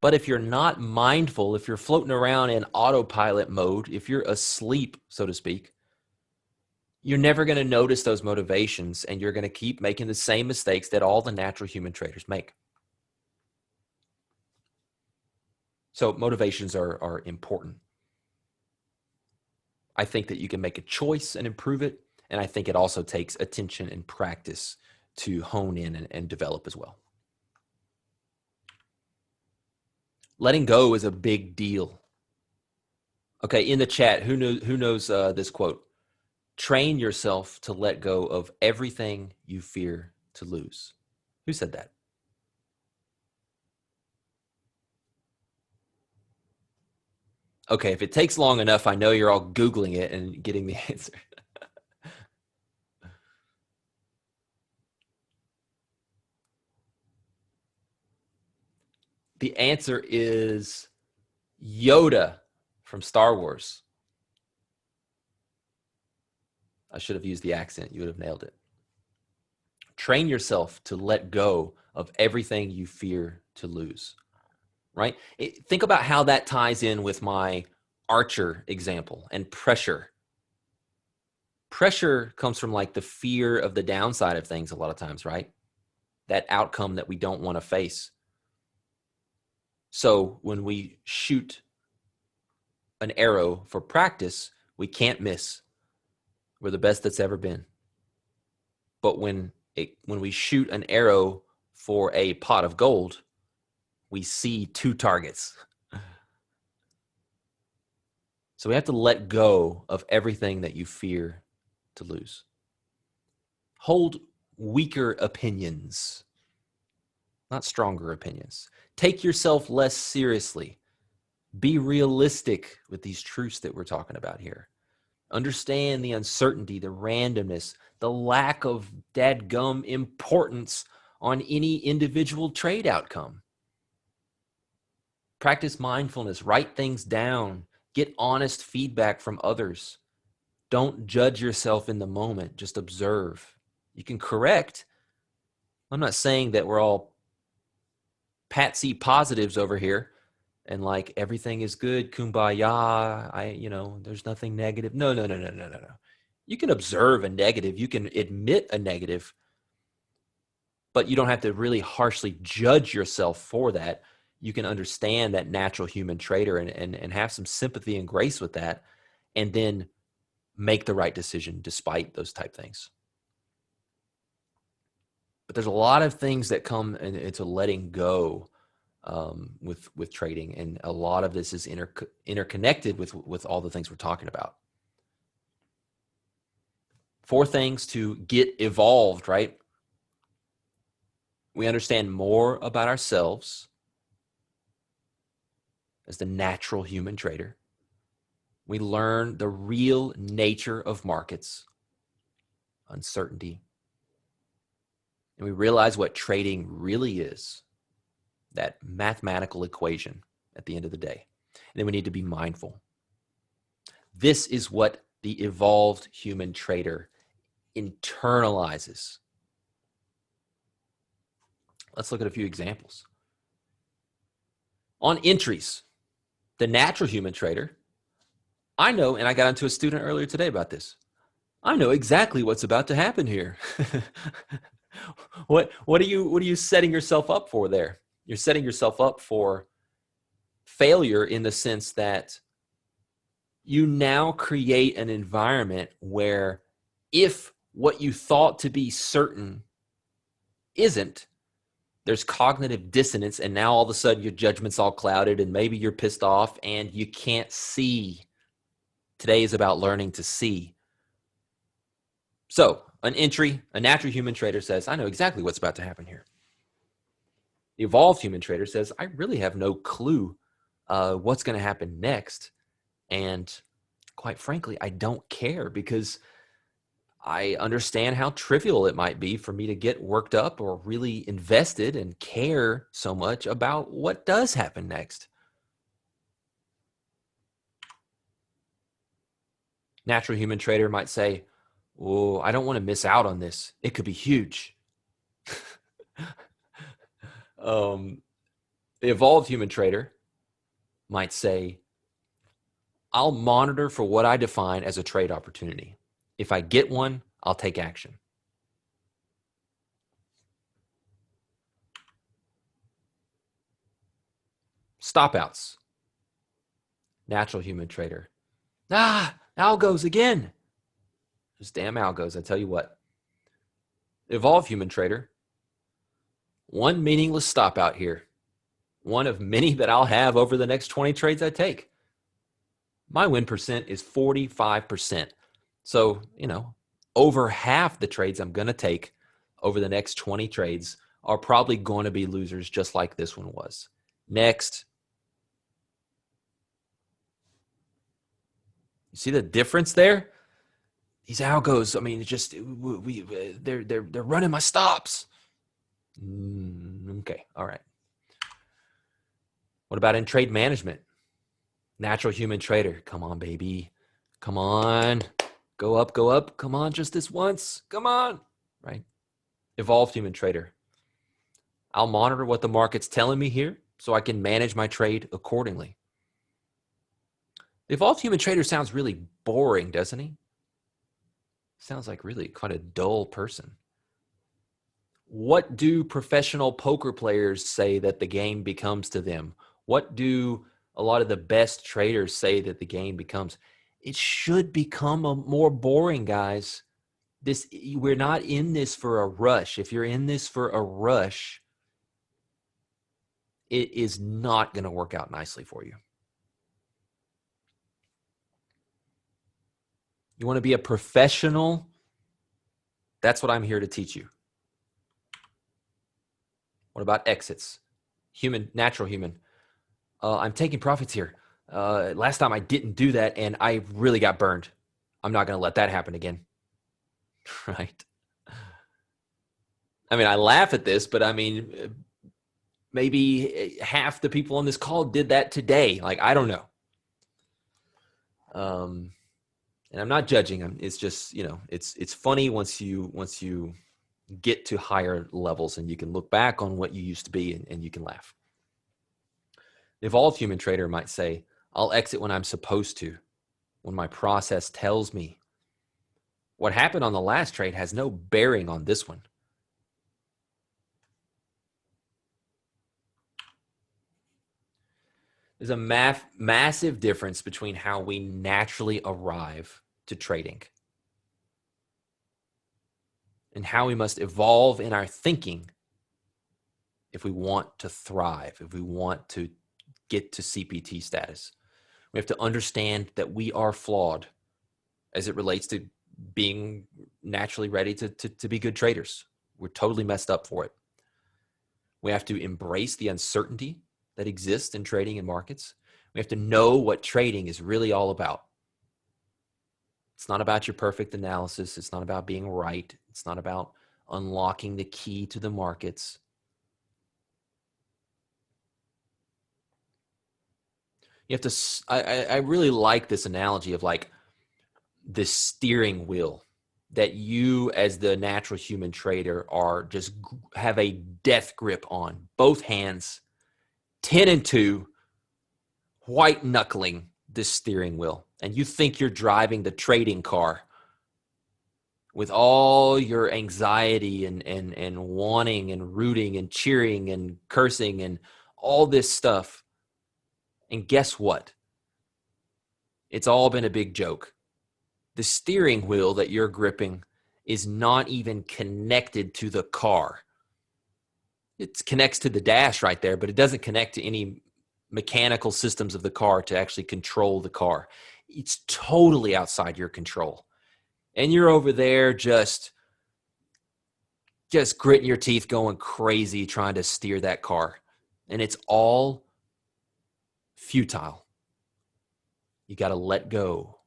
Speaker 1: But if you're not mindful, if you're floating around in autopilot mode, if you're asleep, so to speak, you're never going to notice those motivations, and you're going to keep making the same mistakes that all the natural human traders make. So motivations are important. I think that you can make a choice and improve it, and I think it also takes attention and practice to hone in and develop as well. Letting go is a big deal. Okay, in the chat, who knows this quote? Train yourself to let go of everything you fear to lose. Who said that? Okay, if it takes long enough, I know you're all Googling it and getting the answer. The answer is Yoda from Star Wars. I should have used the accent. You would have nailed it. Train yourself to let go of everything you fear to lose, right? Think about how that ties in with my archer example and pressure. Pressure comes from like the fear of the downside of things a lot of times, right? That outcome that we don't want to face. So when we shoot an arrow for practice, we can't miss. We're the best that's ever been. But when we shoot an arrow for a pot of gold, we see 2 targets. So we have to let go of everything that you fear to lose. Hold weaker opinions, not stronger opinions. Take yourself less seriously. Be realistic with these truths that we're talking about here. Understand the uncertainty, the randomness, the lack of dadgum importance on any individual trade outcome. Practice mindfulness, write things down, get honest feedback from others. Don't judge yourself in the moment, just observe. You can correct. I'm not saying that we're all patsy positives over here and like everything is good, kumbaya, there's nothing negative. No. You can observe a negative, you can admit a negative, but you don't have to really harshly judge yourself for that. You can understand that natural human trader and have some sympathy and grace with that, and then make the right decision despite those type things. But there's a lot of things that come into letting go with trading, and a lot of this is interconnected with all the things we're talking about. 4 things to get evolved, right? We understand more about ourselves as the natural human trader. We learn the real nature of markets, uncertainty, and we realize what trading really is, that mathematical equation at the end of the day. And then we need to be mindful. This is what the evolved human trader internalizes. Let's look at a few examples. On entries, The natural human trader, I know, and I got into a student earlier today about this. I know exactly what's about to happen here. What are you setting yourself up for there? You're setting yourself up for failure in the sense that you now create an environment where if what you thought to be certain isn't, there's cognitive dissonance, and now all of a sudden your judgment's all clouded and maybe you're pissed off and you can't see. Today is about learning to see. So a natural human trader says, I know exactly what's about to happen here. The evolved human trader says, I really have no clue what's going to happen next. And quite frankly, I don't care because I understand how trivial it might be for me to get worked up or really invested and care so much about what does happen next. Natural human trader might say, oh, I don't want to miss out on this. It could be huge. The evolved human trader might say, I'll monitor for what I define as a trade opportunity. If I get one, I'll take action. Stop outs. Natural human trader. Algos again. Those damn algos, I tell you what. Evolved human trader. One meaningless stop out here. One of many that I'll have over the next 20 trades I take. My win percent is 45%. So, over half the trades I'm going to take over the next 20 trades are probably going to be losers, just like this one was. Next. You see the difference there? These algos, I mean, they're running my stops. Okay, all right. What about in trade management? Natural human trader. Come on, baby. Come on. Go up, go up. Come on, just this once. Come on. Right? Evolved human trader. I'll monitor what the market's telling me here so I can manage my trade accordingly. The evolved human trader sounds really boring, doesn't he? Sounds like really quite a dull person. What do professional poker players say that the game becomes to them? What do a lot of the best traders say that the game becomes? It should become more boring, guys. We're not in this for a rush. If you're in this for a rush, it is not going to work out nicely for you. You want to be a professional? That's what I'm here to teach you. What about exits? Natural human. I'm taking profits here. Last time I didn't do that and I really got burned. I'm not going to let that happen again. Right? I mean, I laugh at this, but I mean, maybe half the people on this call did that today. Like, I don't know. And I'm not judging. It's just, it's funny once you get to higher levels and you can look back on what you used to be and you can laugh. The evolved human trader might say, I'll exit when I'm supposed to, when my process tells me. What happened on the last trade has no bearing on this one. There's a massive difference between how we naturally arrive to trading and how we must evolve in our thinking if we want to thrive, if we want to get to CPT status. We have to understand that we are flawed as it relates to being naturally ready to be good traders. We're totally messed up for it. We have to embrace the uncertainty that exists in trading and markets. We have to know what trading is really all about. It's not about your perfect analysis. It's not about being right. It's not about unlocking the key to the markets. You have to, I really like this analogy of like this steering wheel that you as the natural human trader are just have a death grip on both hands, 10 and 2, white knuckling this steering wheel, and you think you're driving the trading car with all your anxiety and wanting and rooting and cheering and cursing and all this stuff. And guess what? It's all been a big joke. The steering wheel that you're gripping is not even connected to the car. It connects to the dash right there, but it doesn't connect to any mechanical systems of the car to actually control the car. It's totally outside your control. And you're over there just gritting your teeth, going crazy, trying to steer that car. And it's all futile. You got to let go.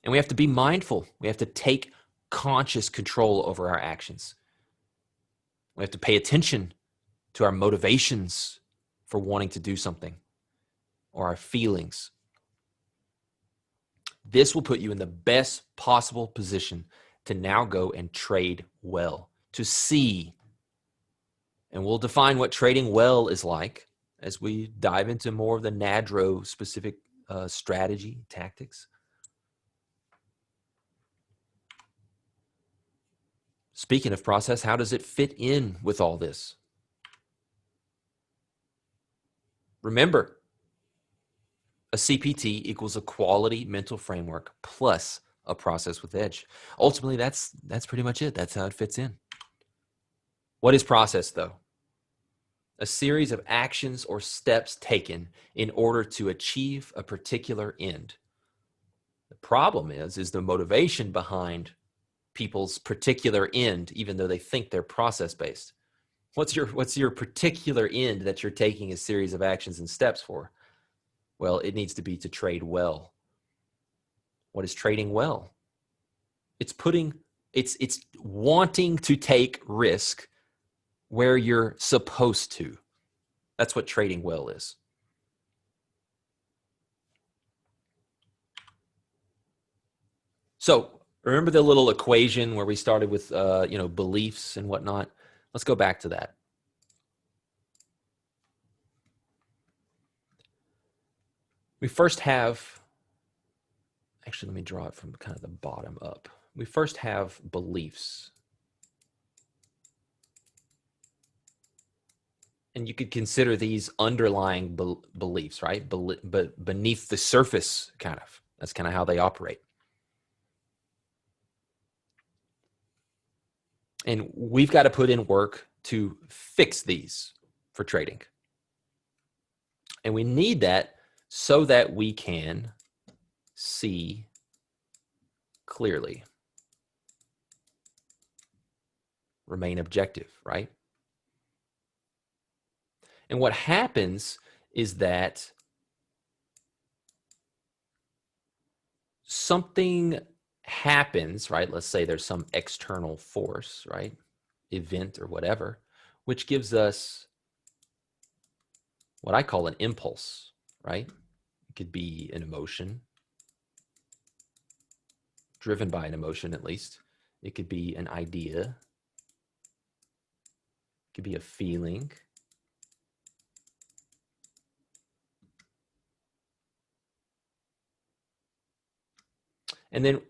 Speaker 1: And we have to be mindful. We have to take conscious control over our actions. We have to pay attention to our motivations for wanting to do something or our feelings. This will put you in the best possible position to now go and trade well, to see. And we'll define what trading well is like as we dive into more of the NADRO specific strategy tactics. Speaking of process, how does it fit in with all this? Remember, a CPT equals a quality mental framework plus a process with edge. Ultimately, that's pretty much it. That's how it fits in. What is process, though? A series of actions or steps taken in order to achieve a particular end. The problem is the motivation behind people's particular end, even though they think they're process-based. What's your particular end that you're taking a series of actions and steps for? Well, it needs to be to trade well. What is trading well? It's wanting to take risk where you're supposed to. That's what trading well is. So remember the little equation where we started with beliefs and whatnot? Let's go back to that. We first have, actually, let me draw it from kind of the bottom up. We first have beliefs. And you could consider these underlying beliefs, right? But beneath the surface, kind of. That's kind of how they operate. And we've got to put in work to fix these for trading. And we need that so that we can see clearly. Remain objective, right? And what happens is that something happens, right? Let's say there's some external force, right? Event or whatever, which gives us what I call an impulse, right? It could be an emotion, driven by an emotion at least. It could be an idea. It could be a feeling. And then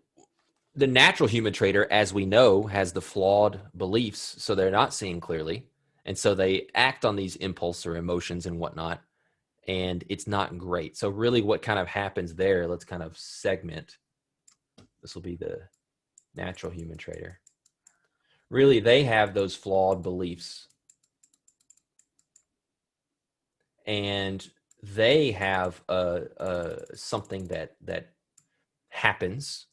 Speaker 1: the natural human trader, as we know, has the flawed beliefs, so they're not seeing clearly. And so they act on these impulse or emotions and whatnot, and it's not great. So really what kind of happens there, let's kind of segment. This will be the natural human trader. Really, they have those flawed beliefs. And they have something that happens,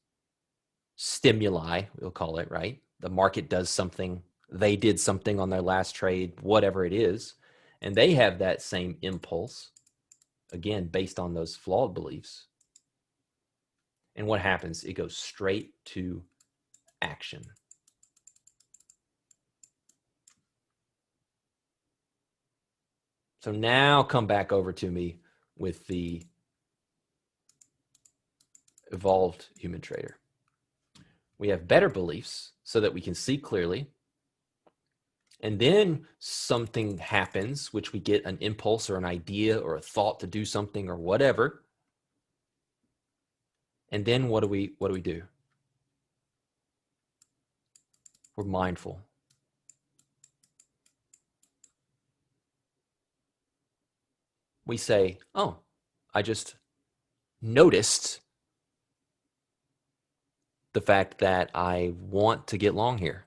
Speaker 1: stimuli, we'll call it, right? The market does something, they did something on their last trade, whatever it is, and they have that same impulse, again, based on those flawed beliefs. And what happens? It goes straight to action. So now come back over to me with the evolved human trader. We have better beliefs so that we can see clearly. And then something happens, which we get an impulse or an idea or a thought to do something or whatever. And then what do we do? We're mindful. We say, oh, I just noticed the fact that I want to get long here.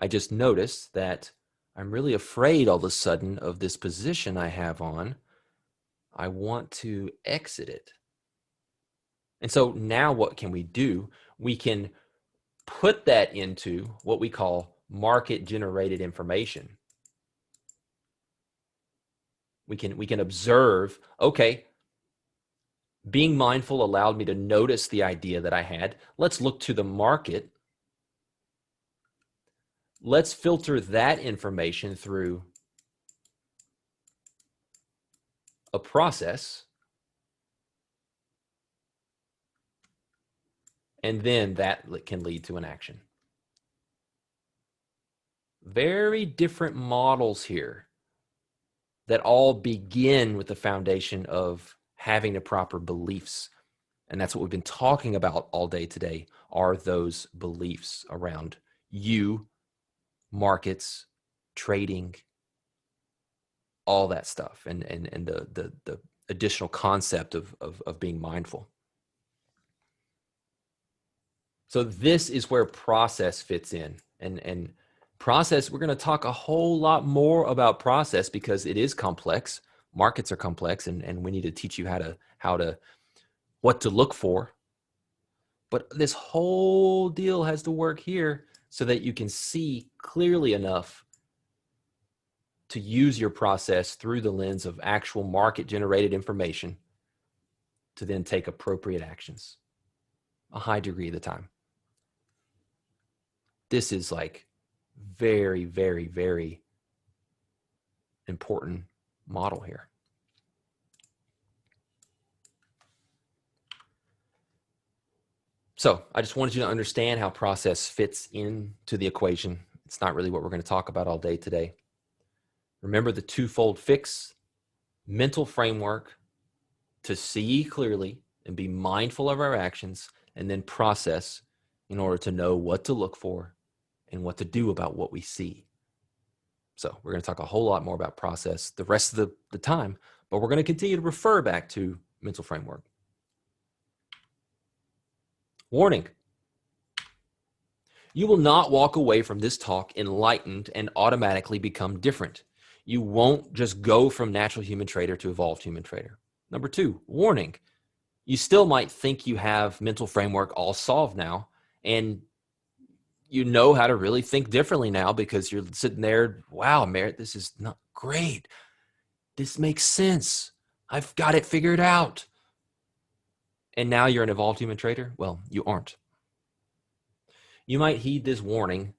Speaker 1: I just noticed that I'm really afraid all of a sudden of this position I have on. I want to exit it. And so now what can we do? We can put that into what we call market generated information. We can observe, okay, being mindful allowed me to notice the idea that I had. Let's look to the market. Let's filter that information through a process. And then that can lead to an action. Very different models here that all begin with the foundation of having the proper beliefs. And that's what we've been talking about all day today, are those beliefs around you, markets, trading, all that stuff, and the additional concept of being mindful. So this is where process fits in. And process, we're going to talk a whole lot more about process because it is complex. Markets are complex, and we need to teach you what to look for. But this whole deal has to work here so that you can see clearly enough to use your process through the lens of actual market generated information to then take appropriate actions a high degree of the time. This is like very, very, very important model here. So I just wanted you to understand how process fits into the equation. It's not really what we're going to talk about all day today. Remember the twofold fix: mental framework to see clearly and be mindful of our actions, and then process in order to know what to look for and what to do about what we see. So we're going to talk a whole lot more about process the rest of the time, but we're going to continue to refer back to mental framework. Warning: you will not walk away from this talk enlightened and automatically become different. You won't just go from natural human trader to evolved human trader. Number two, warning: you still might think you have mental framework all solved now, and you know how to really think differently now because you're sitting there, wow, Merritt, this is not great. This makes sense. I've got it figured out. And now you're an evolved human trader? Well, you aren't. You might heed this warning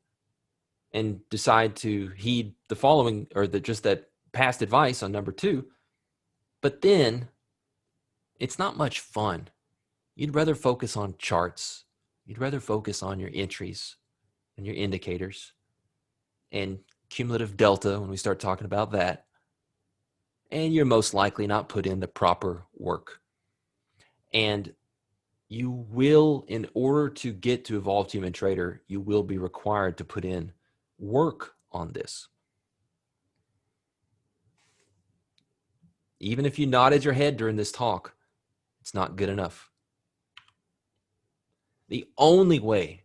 Speaker 1: and decide to heed the following, or just that past advice on number two, but then it's not much fun. You'd rather focus on charts. You'd rather focus on your entries and your indicators and cumulative delta when we start talking about that. And you're most likely not put in the proper work. And you will, in order to get to evolved human trader, you will be required to put in work on this. Even if you nodded your head during this talk, it's not good enough. The only way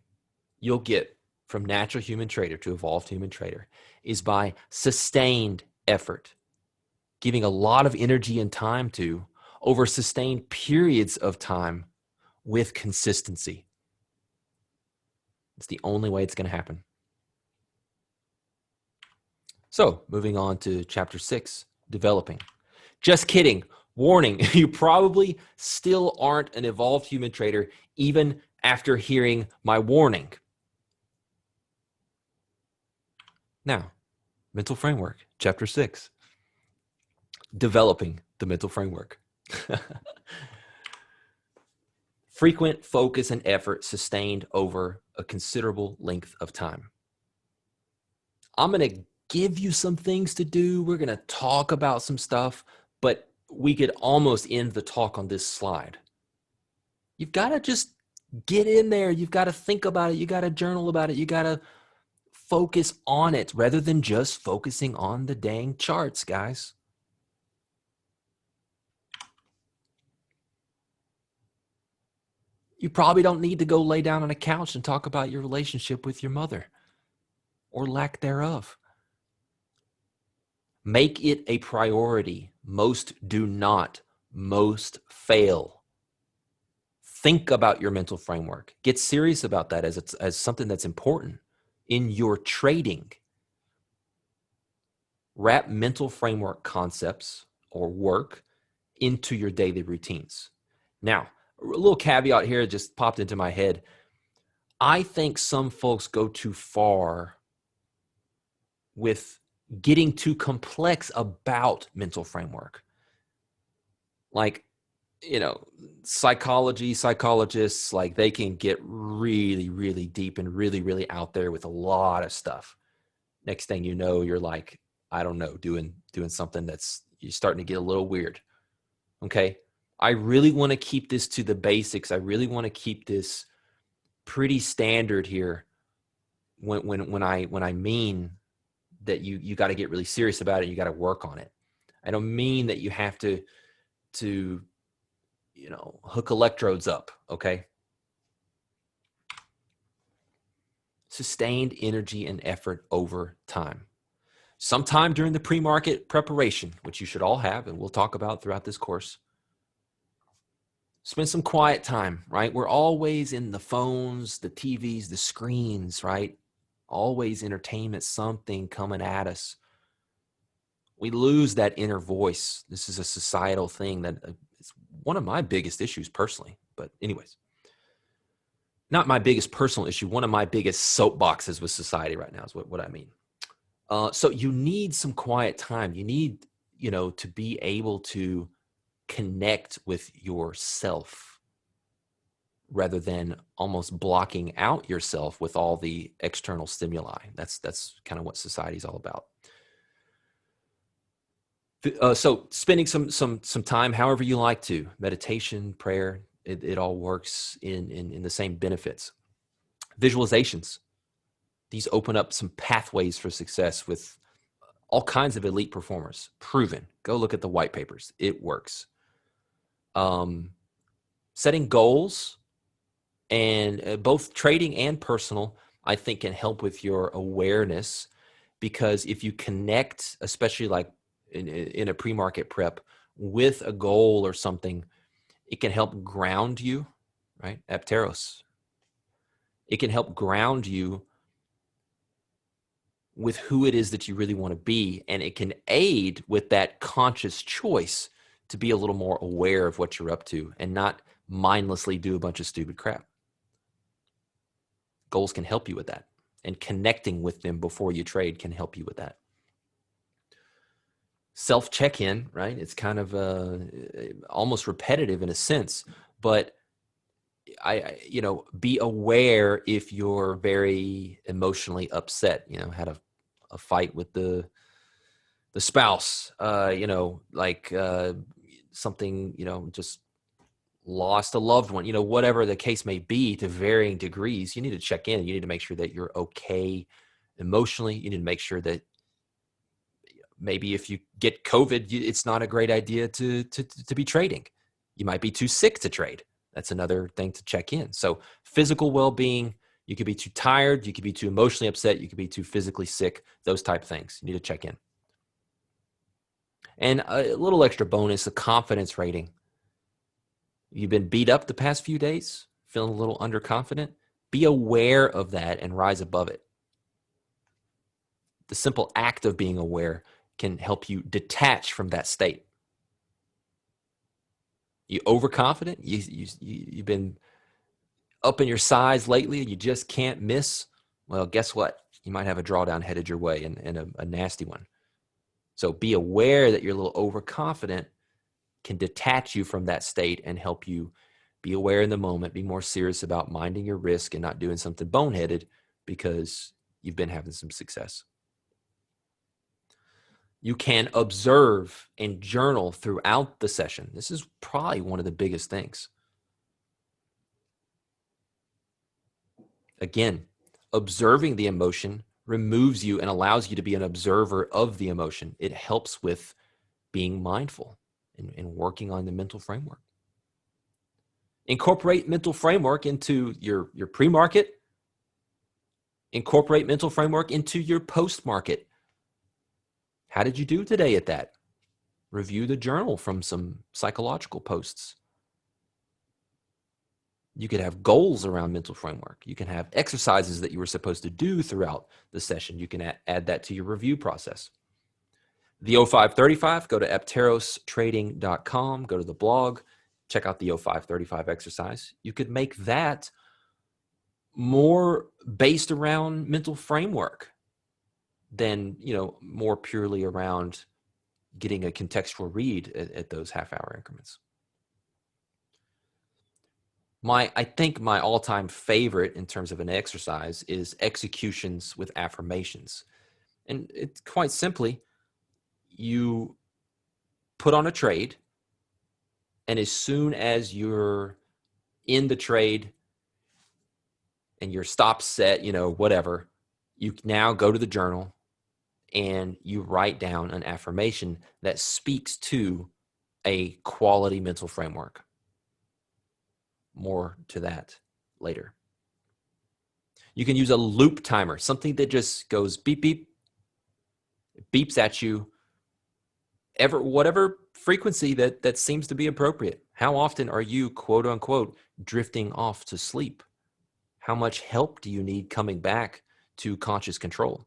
Speaker 1: you'll get from natural human trader to evolved human trader is by sustained effort, giving a lot of energy and time to over sustained periods of time with consistency. It's the only way it's going to happen. So moving on to chapter 6, developing. Just kidding. Warning, you probably still aren't an evolved human trader even after hearing my warning. Now, mental framework, chapter 6, developing the mental framework. Frequent focus and effort sustained over a considerable length of time. I'm going to give you some things to do. We're going to talk about some stuff, but we could almost end the talk on this slide. You've got to just get in there. You've got to think about it. You got to journal about it. You got to focus on it rather than just focusing on the dang charts, guys. You probably don't need to go lay down on a couch and talk about your relationship with your mother or lack thereof. Make it a priority. Most do not. Most fail. Think about your mental framework. Get serious about that as something that's important in your trading. Wrap mental framework concepts or work into your daily routines. Now, a little caveat here just popped into my head. I think some folks go too far with getting too complex about mental framework. Like, psychologists, like they can get really, really deep and really, really out there with a lot of stuff. Next thing you know, you're like, I don't know, doing something that's, you're starting to get a little weird. Okay. I really want to keep this to the basics. I really want to keep this pretty standard here when I mean that you got to get really serious about it. You got to work on it. I don't mean that you have to hook electrodes up. Okay. Sustained energy and effort over time. Sometime during the pre-market preparation, which you should all have, and we'll talk about throughout this course, spend some quiet time, right? We're always in the phones, the TVs, the screens, right? Always entertainment, something coming at us. We lose that inner voice. This is a societal thing that is one of my biggest issues personally. But anyways, not my biggest personal issue. One of my biggest soapboxes with society right now is what I mean. So you need some quiet time. You need, to be able to connect with yourself rather than almost blocking out yourself with all the external stimuli. That's kind of what society is all about. So spending some time, however you like to, meditation, prayer, it all works in the same benefits. Visualizations. These open up some pathways for success with all kinds of elite performers. Proven. Go look at the white papers. It works. Setting goals, and both trading and personal, I think can help with your awareness, because if you connect, especially like in a pre-market prep, with a goal or something, it can help ground you, right? Apteros. It can help ground you with who it is that you really want to be, and it can aid with that conscious choice to be a little more aware of what you're up to and not mindlessly do a bunch of stupid crap. Goals can help you with that, and connecting with them before you trade can help you with that. Self-check-in, right? It's kind of almost repetitive in a sense, but be aware if you're very emotionally upset, had a fight with the spouse, something, just lost a loved one, whatever the case may be, to varying degrees. You need to check in. You need to make sure that you're okay emotionally. You need to make sure that maybe if you get COVID, it's not a great idea to be trading. You might be too sick to trade. That's another thing to check in. So physical well-being, you could be too tired, you could be too emotionally upset, you could be too physically sick, those type of things. You need to check in. And a little extra bonus, a confidence rating. You've been beat up the past few days, feeling a little underconfident. Be aware of that and rise above it. The simple act of being aware can help you detach from that state. You overconfident? You've been up in your size lately and you just can't miss? Well, guess what? You might have a drawdown headed your way, and a nasty one. So be aware that you're a little overconfident can detach you from that state and help you be aware in the moment, be more serious about minding your risk and not doing something boneheaded because you've been having some success. You can observe and journal throughout the session. This is probably one of the biggest things. Again, observing the emotion removes you and allows you to be an observer of the emotion. It helps with being mindful and working on the mental framework. Incorporate mental framework into your pre-market. Incorporate mental framework into your post-market. How did you do today at that? Review the journal from some psychological posts. You could have goals around mental framework. You can have exercises that you were supposed to do throughout the session. You can add that to your review process. The 0535, go to apterostrading.com, go to the blog, check out the 0535 exercise. You could make that more based around mental framework than, more purely around getting a contextual read at those half-hour increments. I think my all-time favorite in terms of an exercise is executions with affirmations. And it's quite simply, you put on a trade, and as soon as you're in the trade and your stop set, whatever, you now go to the journal and you write down an affirmation that speaks to a quality mental framework. More to that later. You can use a loop timer, something that just goes beep, beep, beeps at you whatever frequency that seems to be appropriate. How often are you, quote unquote, drifting off to sleep? How much help do you need coming back to conscious control?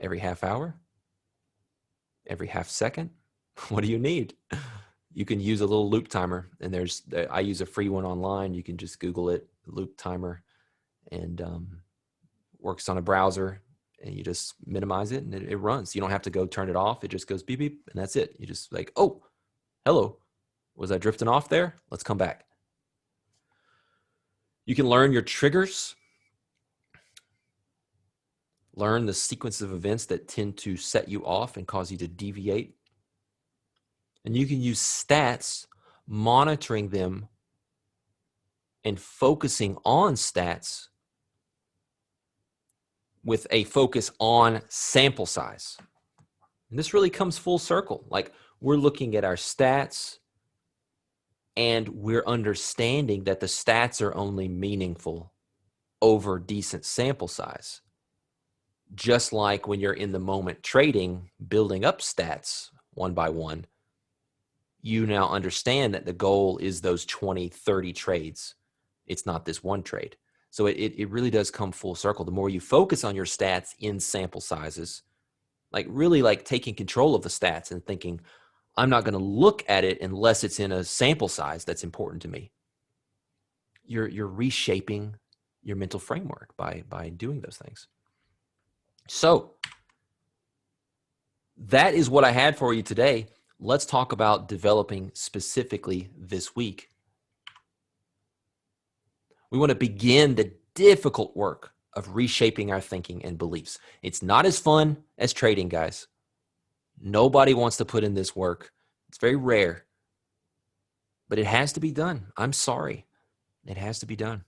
Speaker 1: Every half hour? Every half second? What do you need? You can use a little loop timer, and I use a free one online. You can just Google it, loop timer, and works on a browser, and you just minimize it and it runs. You don't have to go turn it off. It just goes beep, beep, and that's it. You just like, oh, hello. Was I drifting off there? Let's come back. You can learn your triggers. Learn the sequence of events that tend to set you off and cause you to deviate. And you can use stats, monitoring them and focusing on stats with a focus on sample size. And this really comes full circle. Like, we're looking at our stats and we're understanding that the stats are only meaningful over decent sample size. Just like when you're in the moment trading, building up stats one by one, you now understand that the goal is those 20, 30 trades. It's not this one trade. So it really does come full circle. The more you focus on your stats in sample sizes, really taking control of the stats and thinking, I'm not going to look at it unless it's in a sample size that's important to me. You're reshaping your mental framework by doing those things. So that is what I had for you today. Let's talk about developing specifically this week. We want to begin the difficult work of reshaping our thinking and beliefs. It's not as fun as trading, guys. Nobody wants to put in this work. It's very rare, but it has to be done. I'm sorry. It has to be done.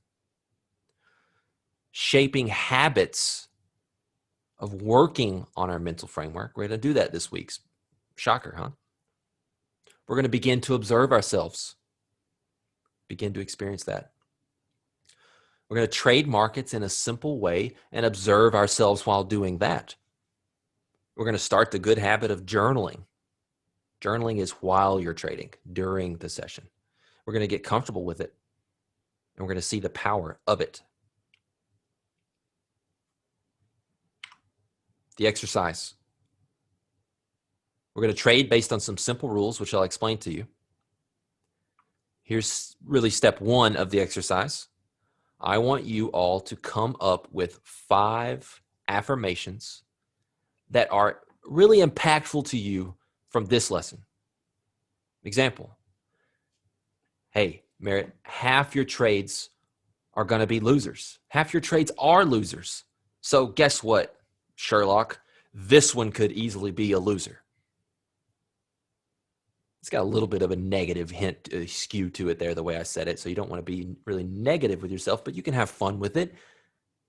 Speaker 1: Shaping habits of working on our mental framework. We're going to do that this week. Shocker, huh? We're going to begin to observe ourselves. Begin to experience that. We're going to trade markets in a simple way and observe ourselves while doing that. We're going to start the good habit of journaling. Journaling is while you're trading, during the session. We're going to get comfortable with it, and we're going to see the power of it. The exercise. We're going to trade based on some simple rules, which I'll explain to you. Here's really step one of the exercise. I want you all to come up with 5 affirmations that are really impactful to you from this lesson. Example. Hey, Merritt, half your trades are going to be losers. Half your trades are losers. So guess what, Sherlock? this one could easily be a loser. It's got a little bit of a negative hint skew to it there, the way I said it. So you don't want to be really negative with yourself, but you can have fun with it.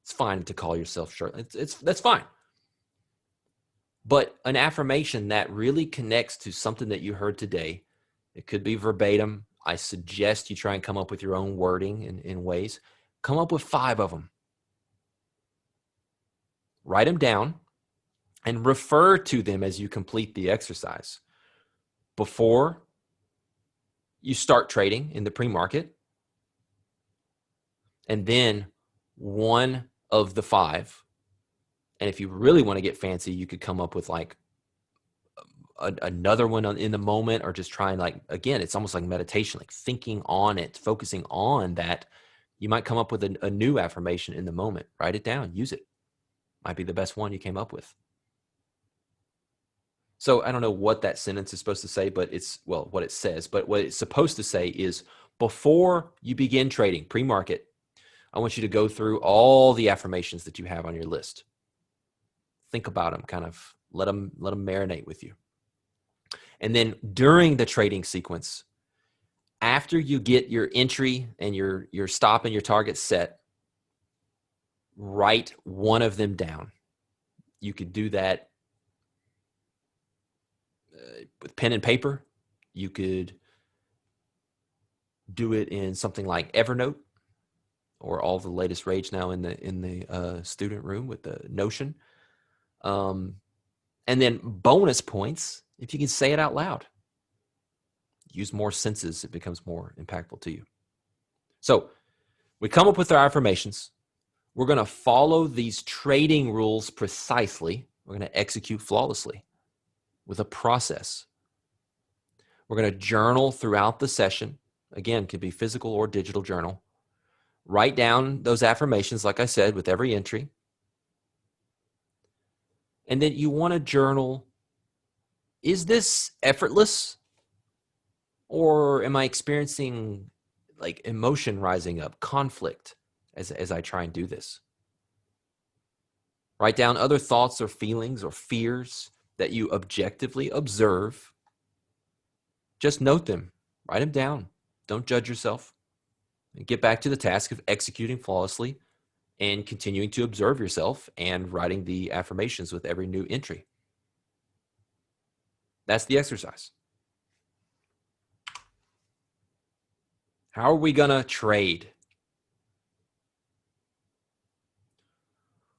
Speaker 1: It's fine to call yourself short. That's fine. But an affirmation that really connects to something that you heard today, it could be verbatim. I suggest you try and come up with your own wording in ways. Come up with 5 of them. Write them down and refer to them as you complete the exercise. Before you start trading in the pre-market, and then one of the 5. And if you really want to get fancy, you could come up with like another one in the moment, or just try and, like, again, it's almost like meditation, like thinking on it, focusing on that. You might come up with a new affirmation in the moment. Write it down, use it. Might be the best one you came up with. So I don't know what that sentence is supposed to say, but it's, well, what it says. But what it's supposed to say is, before you begin trading pre-market, I want you to go through all the affirmations that you have on your list. Think about them, kind of let them marinate with you. And then during the trading sequence, after you get your entry and your stop and your target set, write one of them down. You could do that with pen and paper. You could do it in something like Evernote, or all the latest rage now in the student room with the Notion. And then bonus points if you can say it out loud. Use more senses, it becomes more impactful to you. So we come up with our affirmations. We're going to follow these trading rules precisely. We're going to execute flawlessly with a process. We're going to journal throughout the session. Again, could be physical or digital journal. Write down those affirmations, like I said, with every entry. And then you want to journal, is this effortless? Or am I experiencing like emotion rising up, conflict as I try and do this? Write down other thoughts or feelings or fears that you objectively observe. Just note them, write them down. Don't judge yourself. And get back to the task of executing flawlessly and continuing to observe yourself and writing the affirmations with every new entry. That's the exercise. How are we going to trade?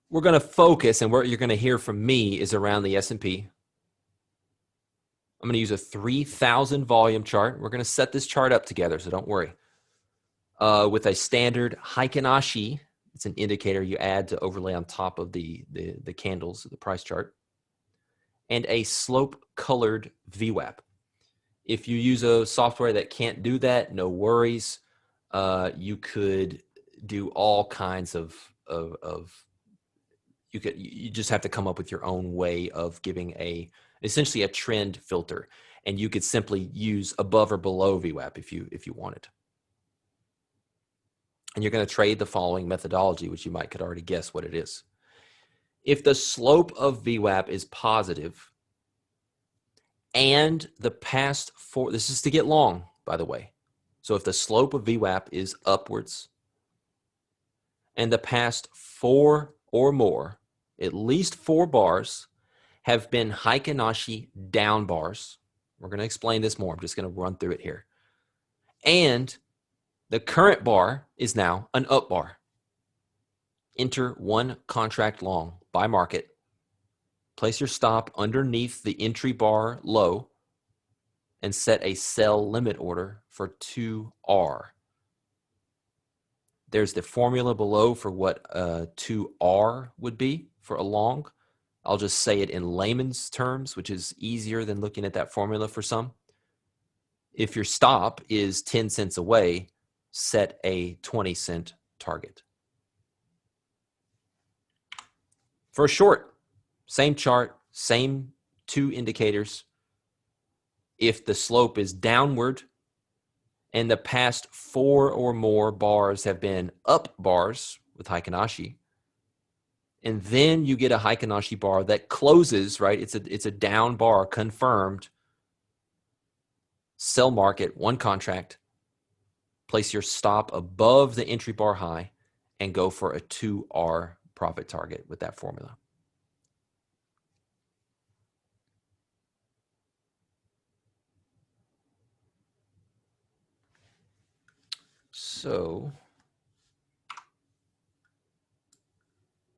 Speaker 1: We're going to focus, and what you're going to hear from me is around the S&P. I'm going to use a 3,000 volume chart. We're going to set this chart up together, so don't worry. With a standard Heikin Ashi, it's an indicator you add to overlay on top of the candles, the price chart, and a slope-colored VWAP. If you use a software that can't do that, no worries. You could do all kinds of you just have to come up with your own way of giving essentially a trend filter, and you could simply use above or below VWAP if you wanted. And you're going to trade the following methodology, which you could already guess what it is. If the slope of VWAP is positive, and the past 4, this is to get long, by the way. So if the slope of VWAP is upwards, and the past 4 or more, at least 4 bars, have been Heikin Ashi down bars. We're going to explain this more. I'm just going to run through it here. And the current bar is now an up bar. Enter 1 contract long by market. Place your stop underneath the entry bar low and set a sell limit order for 2R. There's the formula below for what 2R would be for a long. I'll just say it in layman's terms, which is easier than looking at that formula for some. If your stop is 10 cents away, set a 20-cent target. For a short, same chart, same 2 indicators. If the slope is downward and the past 4 or more bars have been up bars with Heikin Ashi, And then you get a Heikin Ashi bar that closes, right? It's a down bar, confirmed. Sell market, one contract. Place your stop above the entry bar high and go for a 2R profit target with that formula. So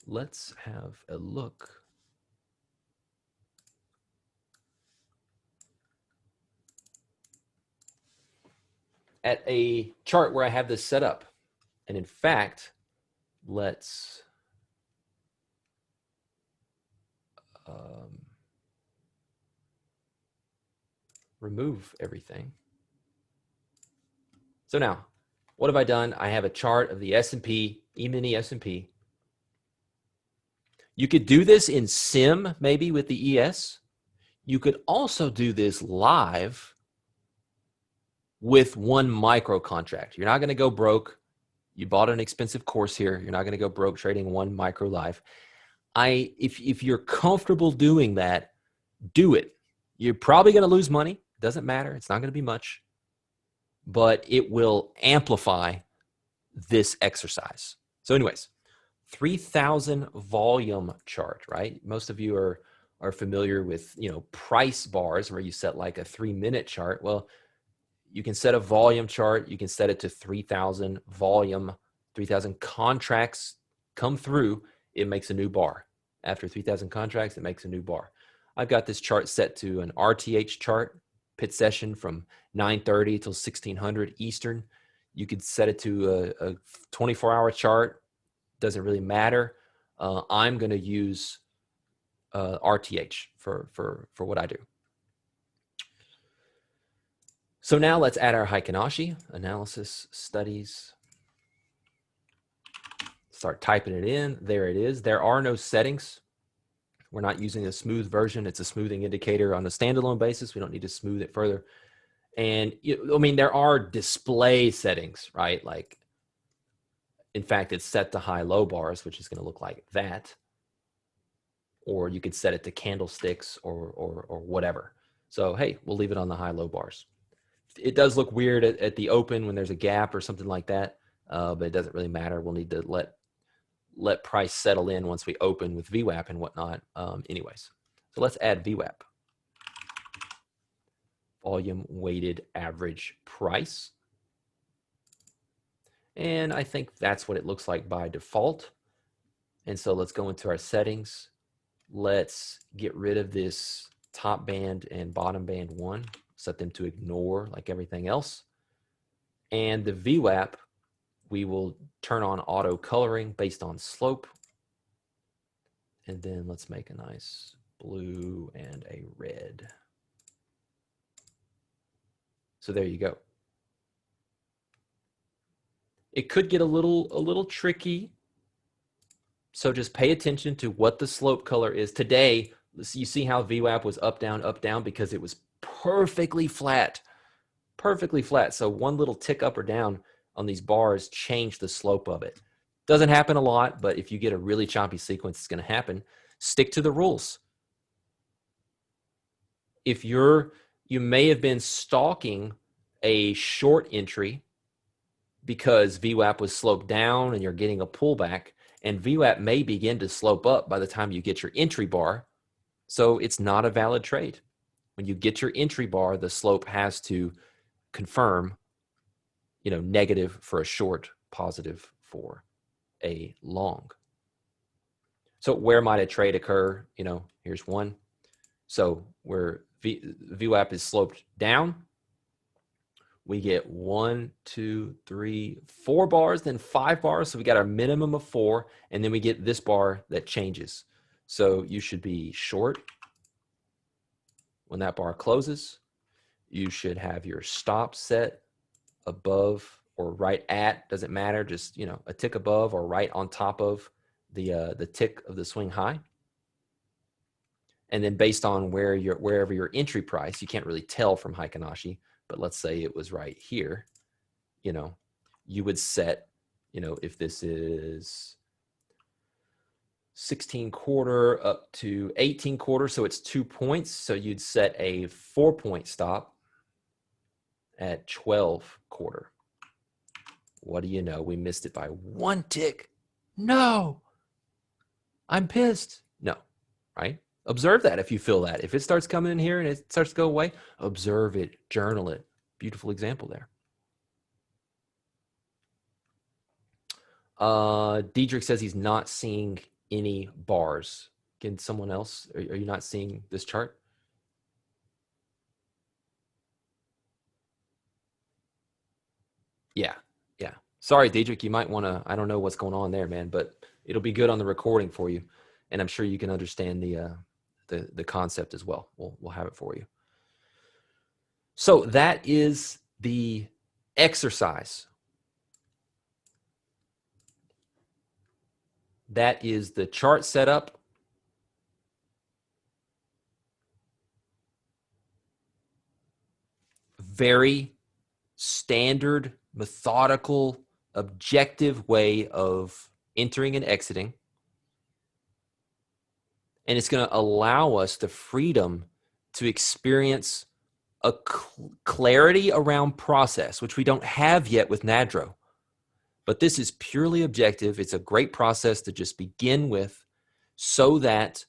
Speaker 1: let's have a look at a chart where I have this set up. And in fact, let's remove everything. So now, what have I done? I have a chart of the S&P, E-mini S&P. You could do this in sim, maybe with the ES. You could also do this live with one micro contract. You're not going to go broke. You bought an expensive course here. You're not going to go broke trading one micro live. If you're comfortable doing that, do it. You're probably going to lose money. Doesn't matter. It's not going to be much, but it will amplify this exercise. So anyways, 3,000 volume chart, right? Most of you are familiar with, price bars where you set like a 3-minute chart. Well, you can set a volume chart. You can set it to 3,000 volume, 3,000 contracts come through. It makes a new bar. After 3,000 contracts, it makes a new bar. I've got this chart set to an RTH chart, pit session from 9:30 till 1600 Eastern. You could set it to a 24-hour chart. Doesn't really matter. I'm going to use RTH for what I do. So now let's add our Heikin Ashi, analysis, studies. Start typing it in. There it is. There are no settings. We're not using a smooth version. It's a smoothing indicator on a standalone basis. We don't need to smooth it further. And there are display settings, right? Like, in fact, it's set to high-low bars, which is going to look like that. Or you could set it to candlesticks or whatever. So, hey, we'll leave it on the high-low bars. It does look weird at the open when there's a gap or something like that, but it doesn't really matter. We'll need to let price settle in once we open with VWAP and whatnot. Anyways, so let's add VWAP. Volume weighted average price. And I think that's what it looks like by default. And so let's go into our settings. Let's get rid of this top band and bottom band 1. Set them to ignore like everything else. And the VWAP, we will turn on auto coloring based on slope. And then let's make a nice blue and a red. So there you go. It could get a little tricky. So just pay attention to what the slope color is. Today, you see how VWAP was up, down, because it was perfectly flat. Perfectly flat. So one little tick up or down on these bars changed the slope of it. Doesn't happen a lot, but if you get a really choppy sequence, it's going to happen. Stick to the rules. If you may have been stalking a short entry because VWAP was sloped down and you're getting a pullback, and VWAP may begin to slope up by the time you get your entry bar. So it's not a valid trade. When you get your entry bar, the slope has to confirm, negative for a short, positive for a long. So where might a trade occur? Here's one. So where VWAP is sloped down, we get 1, 2, 3, 4 bars, then 5 bars. So we got our minimum of 4, and then we get this bar that changes. So you should be short when that bar closes. You should have your stop set above or right at, doesn't matter, just a tick above or right on top of the tick of the swing high. And then based on wherever your entry price, you can't really tell from Heikin Ashi, but let's say it was right here, you would set, if this is 16 quarter up to 18 quarter. So it's 2 points. So you'd set a 4-point stop at 12 quarter. What do you know? We missed it by 1 tick. No, I'm pissed. No, right? Observe that if you feel that. If it starts coming in here and it starts to go away, observe it, journal it. Beautiful example there. Diedrich says he's not seeing any bars. Can someone else, are you not seeing this chart? Yeah. Sorry, Diedrich, you might want to, I don't know what's going on there, man, but it'll be good on the recording for you. And I'm sure you can understand the concept as well. We'll have it for you. So that is the exercise. That is the chart setup. Very standard, methodical, objective way of entering and exiting. And it's going to allow us the freedom to experience a clarity around process, which we don't have yet with NADRO. But this is purely objective. It's a great process to just begin with so that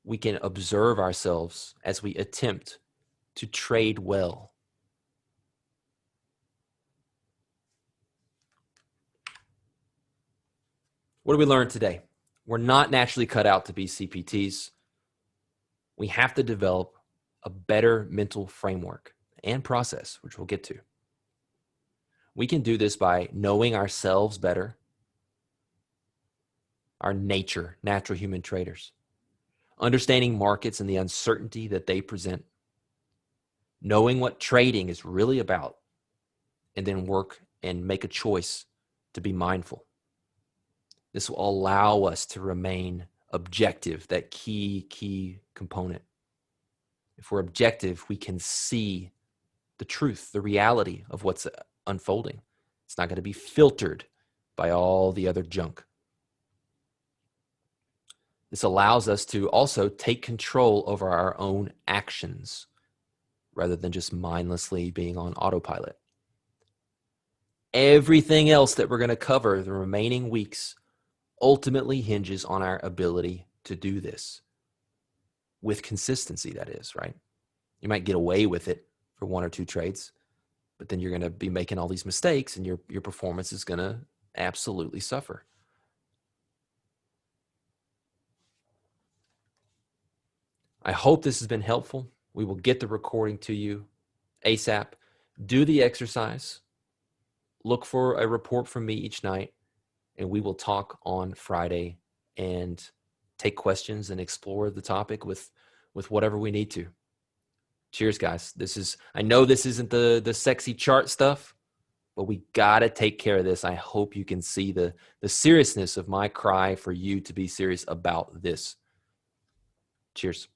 Speaker 1: we can observe ourselves as we attempt to trade well. What did we learn today? We're not naturally cut out to be CPTs. We have to develop a better mental framework and process, which we'll get to. We can do this by knowing ourselves better, our nature, natural human traders, understanding markets and the uncertainty that they present, knowing what trading is really about, and then work and make a choice to be mindful. This will allow us to remain objective, that key component. If we're objective, we can see the truth, the reality of what's unfolding. It's not going to be filtered by all the other junk. This allows us to also take control over our own actions rather than just mindlessly being on autopilot. Everything else that we're going to cover the remaining weeks ultimately hinges on our ability to do this with consistency, that is, right? You might get away with it for 1 or 2 trades, but then you're going to be making all these mistakes and your performance is going to absolutely suffer. I hope this has been helpful. We will get the recording to you ASAP. Do the exercise. Look for a report from me each night, and we will talk on Friday and take questions and explore the topic with whatever we need to. Cheers, guys. I know this isn't the sexy chart stuff, but we got to take care of this. I hope you can see the seriousness of my cry for you to be serious about this. Cheers.